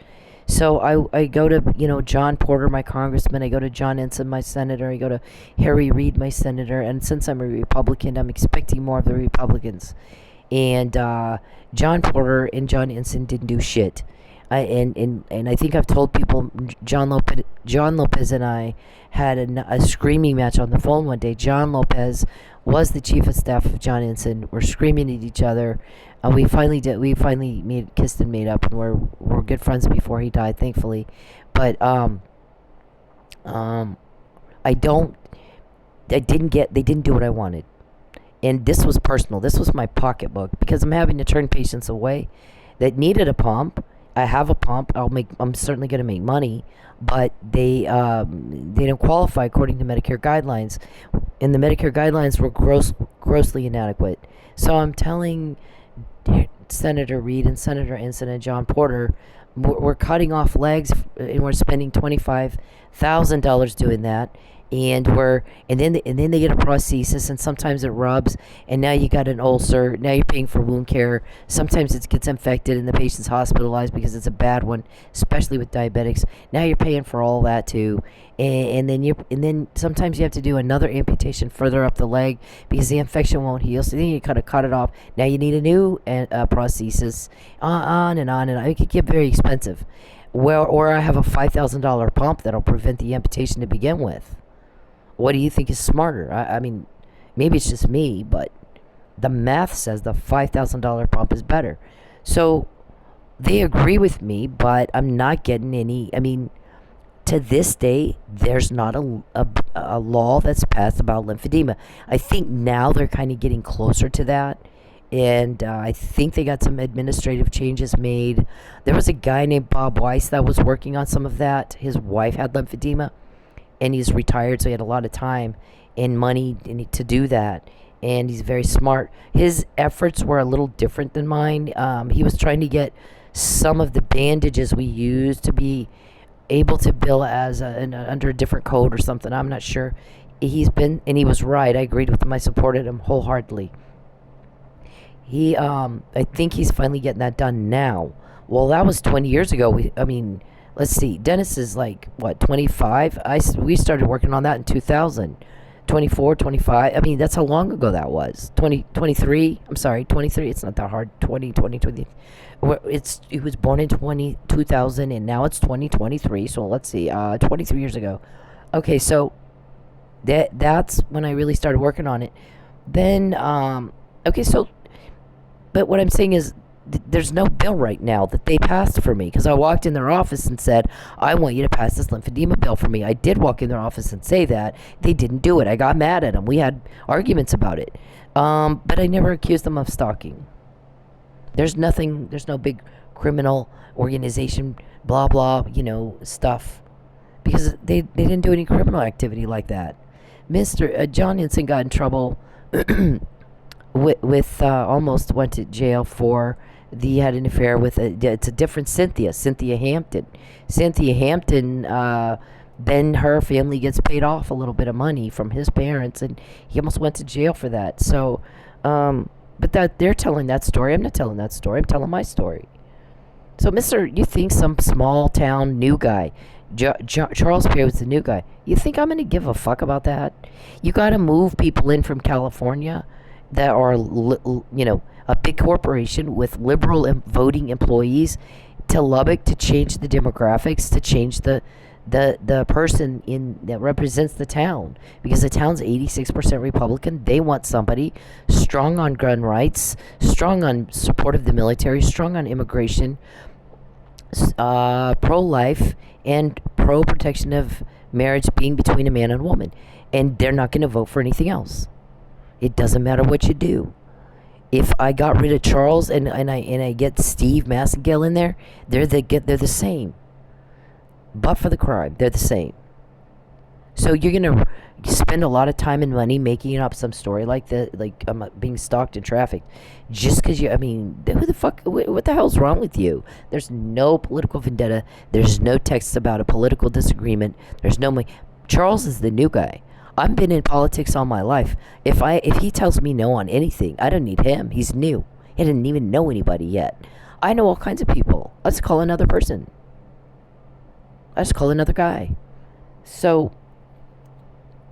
So I go to John Porter, my congressman. I go to John Ensign, my senator. I go to Harry Reid, my senator. And since I'm a Republican, I'm expecting more of the Republicans. And John Porter and John Ensign didn't do shit. And I think I've told people, John Lopez and I had a screaming match on the phone one day. John Lopez was the chief of staff of John Ensign. We're screaming at each other. We finally kissed and made up, and we're good friends before he died, thankfully. But they didn't do what I wanted. And this was personal. This was my pocketbook, because I'm having to turn patients away that needed a pump. I have a pump. I'm certainly going to make money, but they don't qualify according to Medicare guidelines, and the Medicare guidelines were grossly inadequate. So I'm telling Senator Reid and Senator Ensign and John Porter, we're cutting off legs, and we're spending $25,000 doing that. And then they get a prosthesis, and sometimes it rubs, and now you got an ulcer. Now you're paying for wound care. Sometimes it gets infected and the patient's hospitalized because it's a bad one, especially with diabetics. Now you're paying for all that too, and then sometimes you have to do another amputation further up the leg because the infection won't heal. So then you kind of cut it off. Now you need a new prosthesis. On and on and on. It could get very expensive. Well, or I have a $5,000 pump that'll prevent the amputation to begin with. What do you think is smarter? I mean, maybe it's just me, but the math says the $5,000 pump is better. So they agree with me, but I'm not getting any. I mean, to this day, there's not a law that's passed about lymphedema. I think now they're kind of getting closer to that. And I think they got some administrative changes made. There was a guy named Bob Weiss that was working on some of that. His wife had lymphedema, and he's retired, so he had a lot of time and money to do that. And he's very smart. His efforts were a little different than mine. He was trying to get some of the bandages we use to be able to bill as under a different code or something. I'm not sure. And he was right. I agreed with him. I supported him wholeheartedly. I think he's finally getting that done now. Well, that was 20 years ago. Let's see. Dennis is like, what, 25? We started working on that in 2000. 24, 25. I mean, that's how long ago that was. 23. I'm sorry, 23. It's not that hard. 20. He was born in 2000, and now it's 2023. So let's see. 23 years ago. Okay, so that's when I really started working on it. Then, but what I'm saying is, there's no bill right now that they passed for me, because I walked in their office and said, I want you to pass this lymphedema bill for me. I did walk in their office and say that. They didn't do it. I got mad at them. We had arguments about it. But I never accused them of stalking. There's no big criminal organization, blah, blah, stuff. Because they didn't do any criminal activity like that. Mr. John Ensign got in trouble with almost went to jail for he had an affair with it's a different Cynthia Hampton. Cynthia Hampton, then her family gets paid off a little bit of money from his parents, and he almost went to jail for that. So, but that they're telling that story. I'm not telling that story. I'm telling my story. So, you think some small town new guy, Charles Perry was the new guy. You think I'm going to give a fuck about that? You got to move people in from California that are, a big corporation with liberal voting employees to Lubbock to change the demographics, to change the person that represents the town, because the town's 86% Republican. They want somebody strong on gun rights, strong on support of the military, strong on immigration, pro-life, and pro-protection of marriage being between a man and a woman. And they're not going to vote for anything else. It doesn't matter what you do. If I got rid of Charles and I get Steve Massengale in there, they're the same. But for the crime, they're the same. So you're gonna spend a lot of time and money making up some story like that, like I'm being stalked and trafficked, just because who the fuck? What the hell's wrong with you? There's no political vendetta. There's no texts about a political disagreement. There's no. Charles is the new guy. I've been in politics all my life. If he tells me no on anything, I don't need him. He's new. He didn't even know anybody yet. I know all kinds of people. Let's call another person. Let's call another guy. So,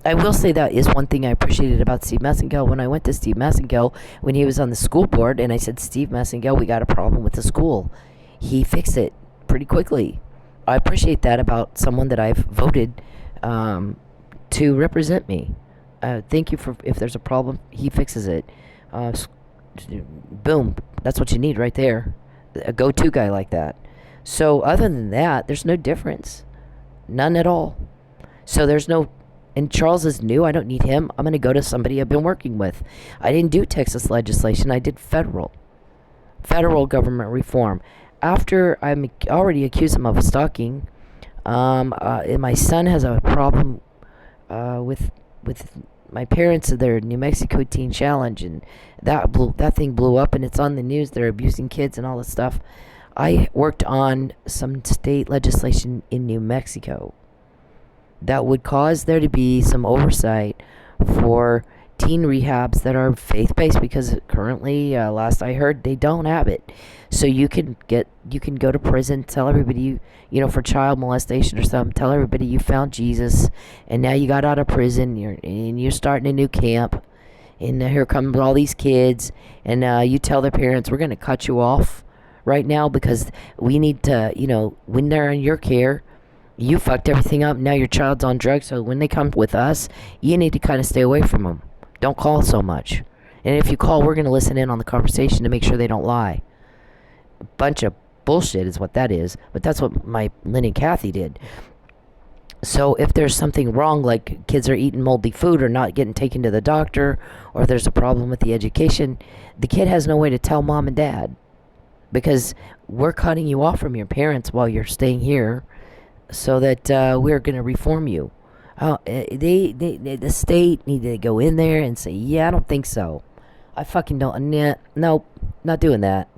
I will say that is one thing I appreciated about Steve Massengale. When I went to Steve Massengale, when he was on the school board, and I said, Steve Massengale, we got a problem with the school. He fixed it pretty quickly. I appreciate that about someone that I've voted to represent me. Thank you for, if there's a problem, he fixes it. Boom. That's what you need right there. A go-to guy like that. So other than that, there's no difference. None at all. So there's no, and Charles is new. I don't need him. I'm going to go to somebody I've been working with. I didn't do Texas legislation. I did federal government reform. After I'm already accused him of stalking, and my son has a problem with my parents of their New Mexico Teen Challenge, and that thing blew up, and it's on the news. They're abusing kids and all this stuff. I worked on some state legislation in New Mexico that would cause there to be some oversight for teen rehabs that are faith-based, because currently, last I heard, they don't have it. So you can go to prison, tell everybody for child molestation or something, tell everybody you found Jesus, and now you got out of prison, you're starting a new camp, and here come all these kids, and you tell their parents, we're going to cut you off right now because we need to, when they're in your care, you fucked everything up, now your child's on drugs, so when they come with us, you need to kind of stay away from them. Don't call so much. And if you call, we're going to listen in on the conversation to make sure they don't lie. A bunch of bullshit is what that is. But that's what my Lynn and Kathy did. So if there's something wrong, like kids are eating moldy food or not getting taken to the doctor, or there's a problem with the education, the kid has no way to tell mom and dad. Because we're cutting you off from your parents while you're staying here so that we're going to reform you. The state need to go in there and say, yeah, I don't think so. I fucking don't. Nope, not doing that.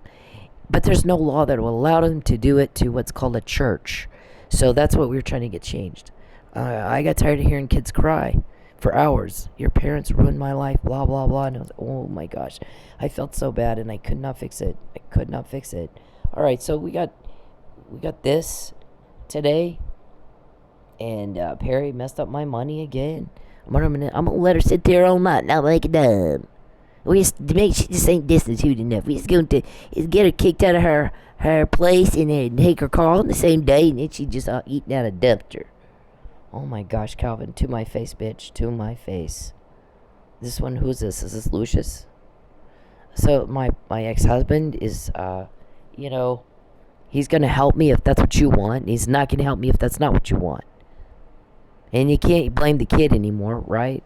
But there's no law that will allow them to do it to what's called a church. So that's what we were trying to get changed. I got tired of hearing kids cry for hours. Your parents ruined my life, blah, blah, blah. And I was, oh my gosh. I felt so bad and I could not fix it. All right, so we got this today. And Perry messed up my money again. I'm gonna let her sit there all night, not like a dumb. We just make she just ain't destitute enough. We just going to get her kicked out of her place and then take her car on the same day, and then she just eating out a dumpster. Oh my gosh, Calvin, to my face, bitch, to my face. This one, who's this? Is this Lucius? So my ex-husband is, he's gonna help me if that's what you want. And he's not gonna help me if that's not what you want. And you can't blame the kid anymore, right?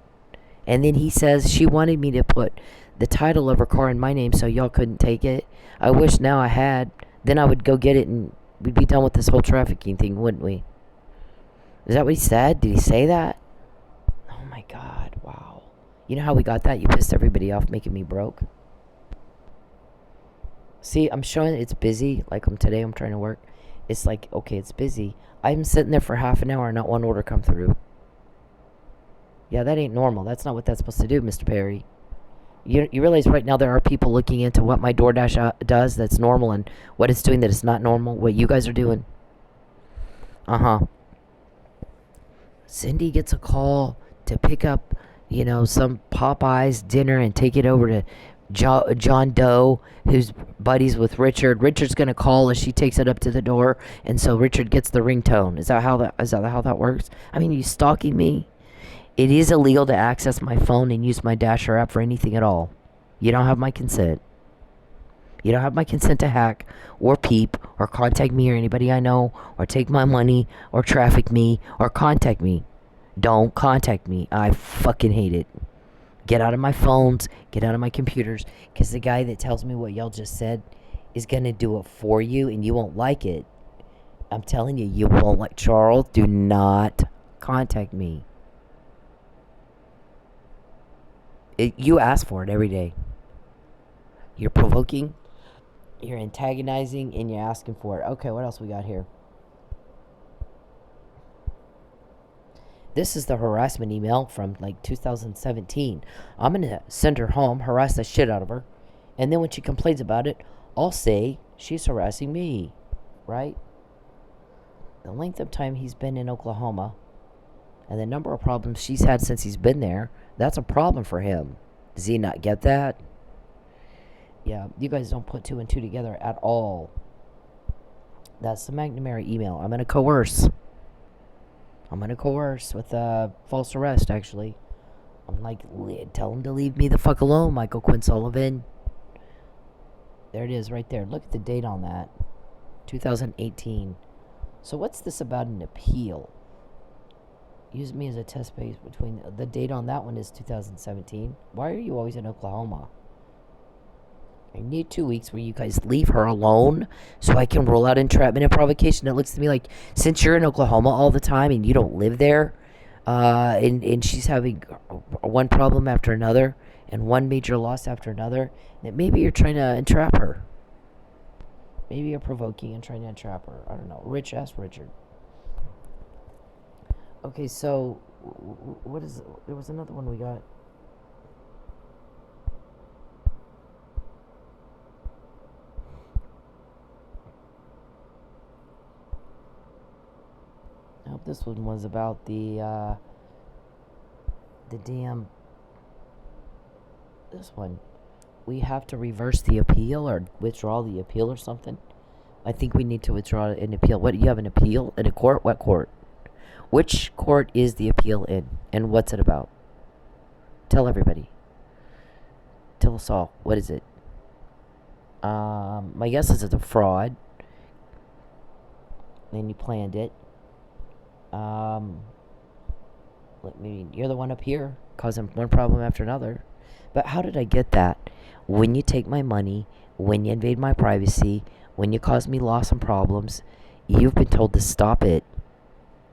And then he says she wanted me to put the title of her car in my name so y'all couldn't take it. I wish now I had. Then I would go get it and we'd be done with this whole trafficking thing, wouldn't we? Is that what he said? Did he say that? Oh my God, wow. You know how we got that? You pissed everybody off making me broke. See, I'm showing it's busy. Like today I'm trying to work. It's like, okay, it's busy. I'm sitting there for half an hour and not one order come through. Yeah, that ain't normal. That's not what that's supposed to do, Mr. Perry. You realize right now there are people looking into what my DoorDash does that's normal and what it's doing that is not normal, what you guys are doing. Cyndi gets a call to pick up, some Popeyes dinner and take it over to John Doe, who's buddies with Richard. Richard's gonna call as she takes it up to the door, and so Richard gets the ringtone. Is that how that works? I mean, are you stalking me? It is illegal to access my phone and use my Dasher app for anything at all. You don't have my consent. You don't have my consent to hack or peep or contact me or anybody I know or take my money or traffic me or contact me. Don't contact me. I fucking hate it. Get out of my phones, get out of my computers, because the guy that tells me what y'all just said is going to do it for you, and you won't like it. I'm telling you, you won't like Charles. Do not contact me. You ask for it every day. You're provoking, you're antagonizing, and you're asking for it. Okay, what else we got here? This is the harassment email from 2017. I'm going to send her home, harass the shit out of her. And then when she complains about it, I'll say she's harassing me. Right? The length of time he's been in Oklahoma and the number of problems she's had since he's been there, that's a problem for him. Does he not get that? Yeah, you guys don't put two and two together at all. That's the McNamara email. I'm gonna coerce. With false arrest, actually. I'm like, tell him to leave me the fuck alone, Michael Quinn Sullivan. There it is, right there. Look at the date on that. 2018. So what's this about an appeal? Use me as a test base between... The date on that one is 2017. Why are you always in Oklahoma? I need 2 weeks where you guys leave her alone so I can roll out entrapment and provocation. It looks to me like since you're in Oklahoma all the time and you don't live there, and she's having one problem after another and one major loss after another, that maybe you're trying to entrap her. Maybe you're provoking and trying to entrap her. I don't know. Ask Richard. Okay, so what is... There was another one we got. I hope this one was about the damn... This one. We have to reverse the appeal or withdraw the appeal or something. I think we need to withdraw an appeal. What, you have an appeal in a court? What court? Which court is the appeal in? And what's it about? Tell everybody. Tell us all. What is it? My guess is it's a fraud. And you planned it. You're the one up here causing one problem after another. But how did I get that? When you take my money, when you invade my privacy, when you cause me loss and problems, you've been told to stop it.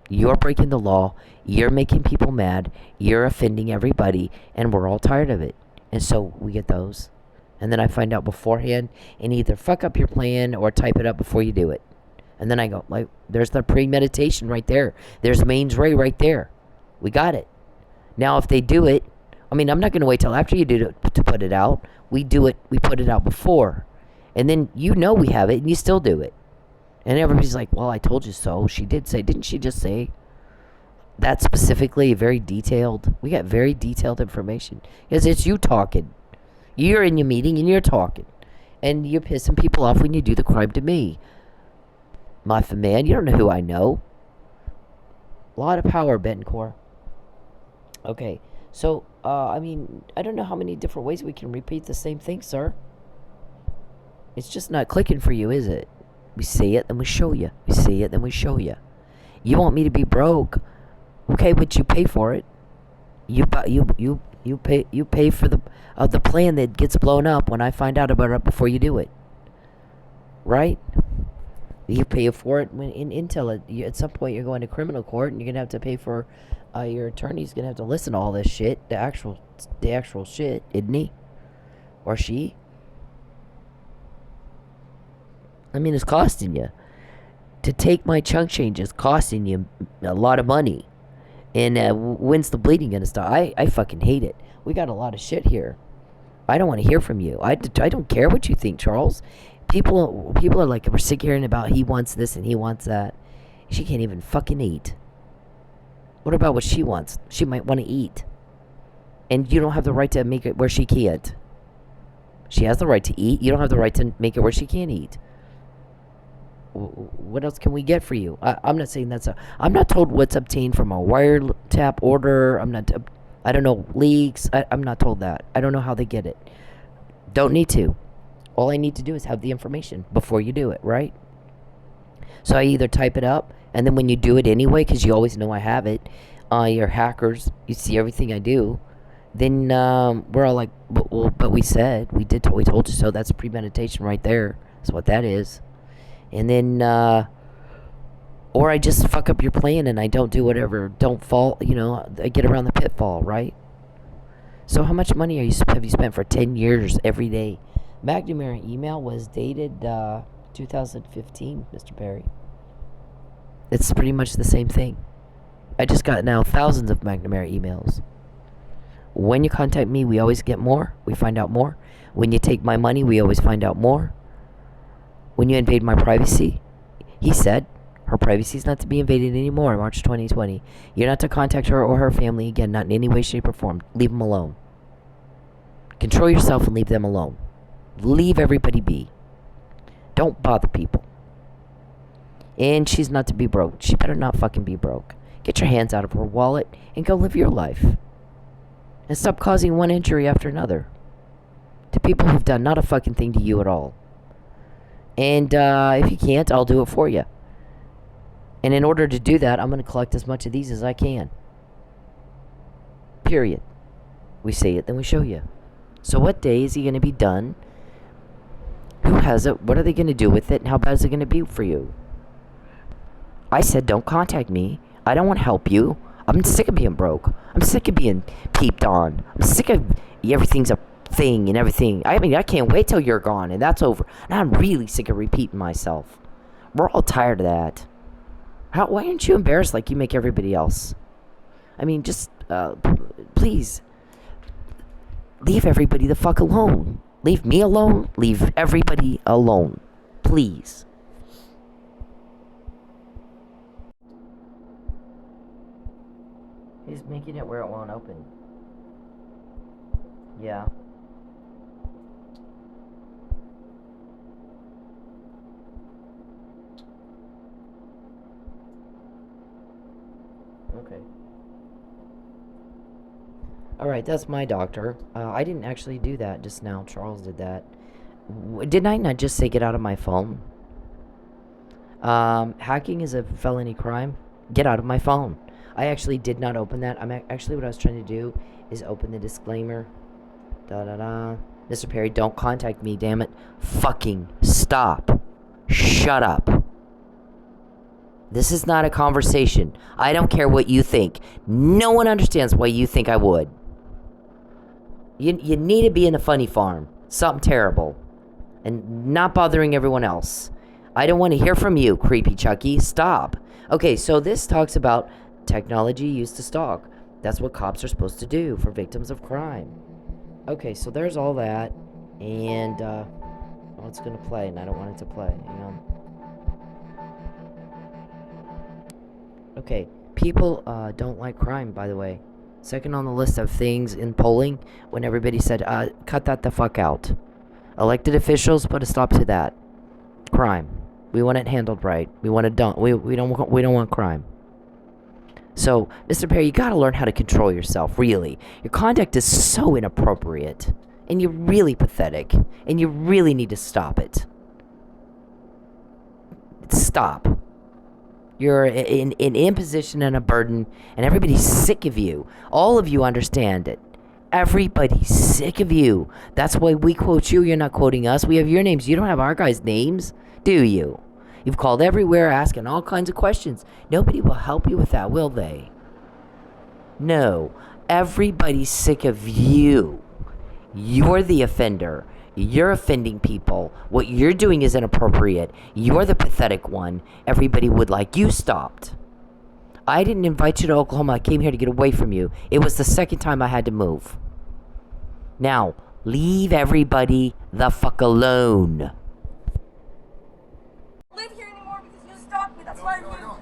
You're breaking the law. You're making people mad. You're offending everybody. And we're all tired of it. And so we get those. And then I find out beforehand and either fuck up your plan or type it up before you do it. And then I go, like, there's the premeditation right there. There's Maine's Ray right there. We got it. Now, if they do it, I mean, I'm not going to wait till after you do it to put it out. We do it. We put it out before. And then you know we have it, and you still do it. And everybody's like, well, I told you so. She did say, didn't she just say? That specifically, very detailed. We got very detailed information. Because it's you talking. You're in your meeting, and you're talking. And you're pissing people off when you do the crime to me. My man, you don't know who I know. A lot of power, Betancourt. Okay, so, I mean, I don't know how many different ways we can repeat the same thing, sir. It's just not clicking for you, is it? We see it, then we show you. We see it, then we show you. You want me to be broke? Okay, but you pay for it. You pay for the plan that gets blown up when I find out about it before you do it. Right? You pay for it when in Intel. At some point, you're going to criminal court, and you're gonna have to pay for. Your attorney's gonna have to listen to all this shit, the actual shit, isn't he? Or she? I mean, it's costing you. To take my chunk change is costing you a lot of money. And when's the bleeding gonna stop? I fucking hate it. We got a lot of shit here. I don't want to hear from you. I don't care what you think, Charles. People are like, we're sick hearing about he wants this and he wants that. She can't even fucking eat. What about what she wants? She might want to eat. And you don't have the right to make it where she can't. She has the right to eat. You don't have the right to make it where she can't eat. What else can we get for you? I'm not saying I'm not told what's obtained from a wiretap order. I don't know, leaks. I'm not told that. I don't know how they get it. Don't need to. All I need to do is have the information before you do it, right? So I either type it up, and then when you do it anyway, because you always know I have it, you're hackers, you see everything I do, then we're all like, but we said, we told you so. That's premeditation right there. That's what that is. And then, or I just fuck up your plan and I don't do whatever, don't fall, I get around the pitfall, right? So how much money have you spent for 10 years every day? McNamara email was dated 2015, Mr. Perry. It's pretty much the same thing. I just got now thousands of McNamara emails. When you contact me, we always get more. We find out more. When you take my money, we always find out more. When you invade my privacy, he said her privacy is not to be invaded anymore in March 2020. You're not to contact her or her family again, not in any way, shape, or form. Leave them alone. Control yourself and leave them alone. Leave everybody be. Don't bother people. And she's not to be broke. She better not fucking be broke. Get your hands out of her wallet and go live your life. And stop causing one injury after another. To people who've done not a fucking thing to you at all. And if you can't, I'll do it for you. And in order to do that, I'm going to collect as much of these as I can. Period. We say it, then we show you. So what day is he going to be done? Who has it? What are they going to do with it? And how bad is it going to be for you? I said don't contact me. I don't want to help you. I'm sick of being broke. I'm sick of being peeped on. I'm sick of everything's a thing and everything. I mean, I can't wait till you're gone and that's over. And I'm really sick of repeating myself. We're all tired of that. Why aren't you embarrassed like you make everybody else? I mean, just, please, leave everybody the fuck alone. Leave me alone. Leave everybody alone. Please. He's making it where it won't open. Yeah. Okay. Alright, that's my doctor. I didn't actually do that just now. Charles did that. Didn't I not just say get out of my phone? Hacking is a felony crime. Get out of my phone. I actually did not open that. Actually, what I was trying to do is open the disclaimer. Da-da-da. Mr. Perry, don't contact me, damn it. Fucking stop. Shut up. This is not a conversation. I don't care what you think. No one understands why you think I would. You need to be in a funny farm. Something terrible. And not bothering everyone else. I don't want to hear from you, creepy Chucky. Stop. Okay, so this talks about technology used to stalk. That's what cops are supposed to do for victims of crime. Okay, so there's all that. And, well, it's going to play, and I don't want it to play. Hang on. Okay, people don't like crime, by the way. Second on the list of things in polling when everybody said, cut that the fuck out. Elected officials, put a stop to that. Crime. We want it handled right. We want it done. We don't want crime. So, Mr. Perry, you gotta learn how to control yourself, really. Your conduct is so inappropriate. And you're really pathetic. And you really need to stop it. Stop. You're an imposition and a burden, and everybody's sick of you. All of you understand it. Everybody's sick of you. That's why we quote you. You're not quoting us. We have your names. You don't have our guys' names, do you? You've called everywhere asking all kinds of questions. Nobody will help you with that, will they? No. Everybody's sick of you. You're the offender. You're offending people. What you're doing is inappropriate. You're the pathetic one. Everybody would like you stopped. I didn't invite you to Oklahoma. I came here to get away from you. It was the second time I had to move. Now, leave everybody the fuck alone. Live here anymore because you stalked me. That's why I moved.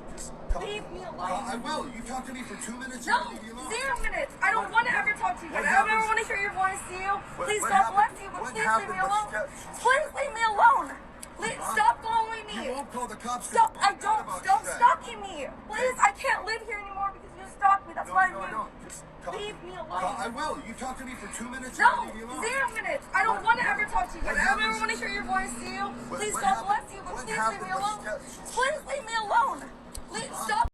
Leave me alone. I will. You talk to me for 2 minutes. No, 0 minutes. I don't want to ever talk to you. I don't ever want to hear your voice, you. Please God bless you, but please leave me alone. Please leave me alone. Stop following me. You won't call the cops. Stop. Stop stalking me. Please, I can't live here anymore because you stalked me. That's why I moved. Leave me alone. I will. You talk to me for 2 minutes. No, 0 minutes. I don't want to ever talk to you. I don't ever want to hear your voice, you. Please God bless you, but please leave me alone. Please leave me alone. Stop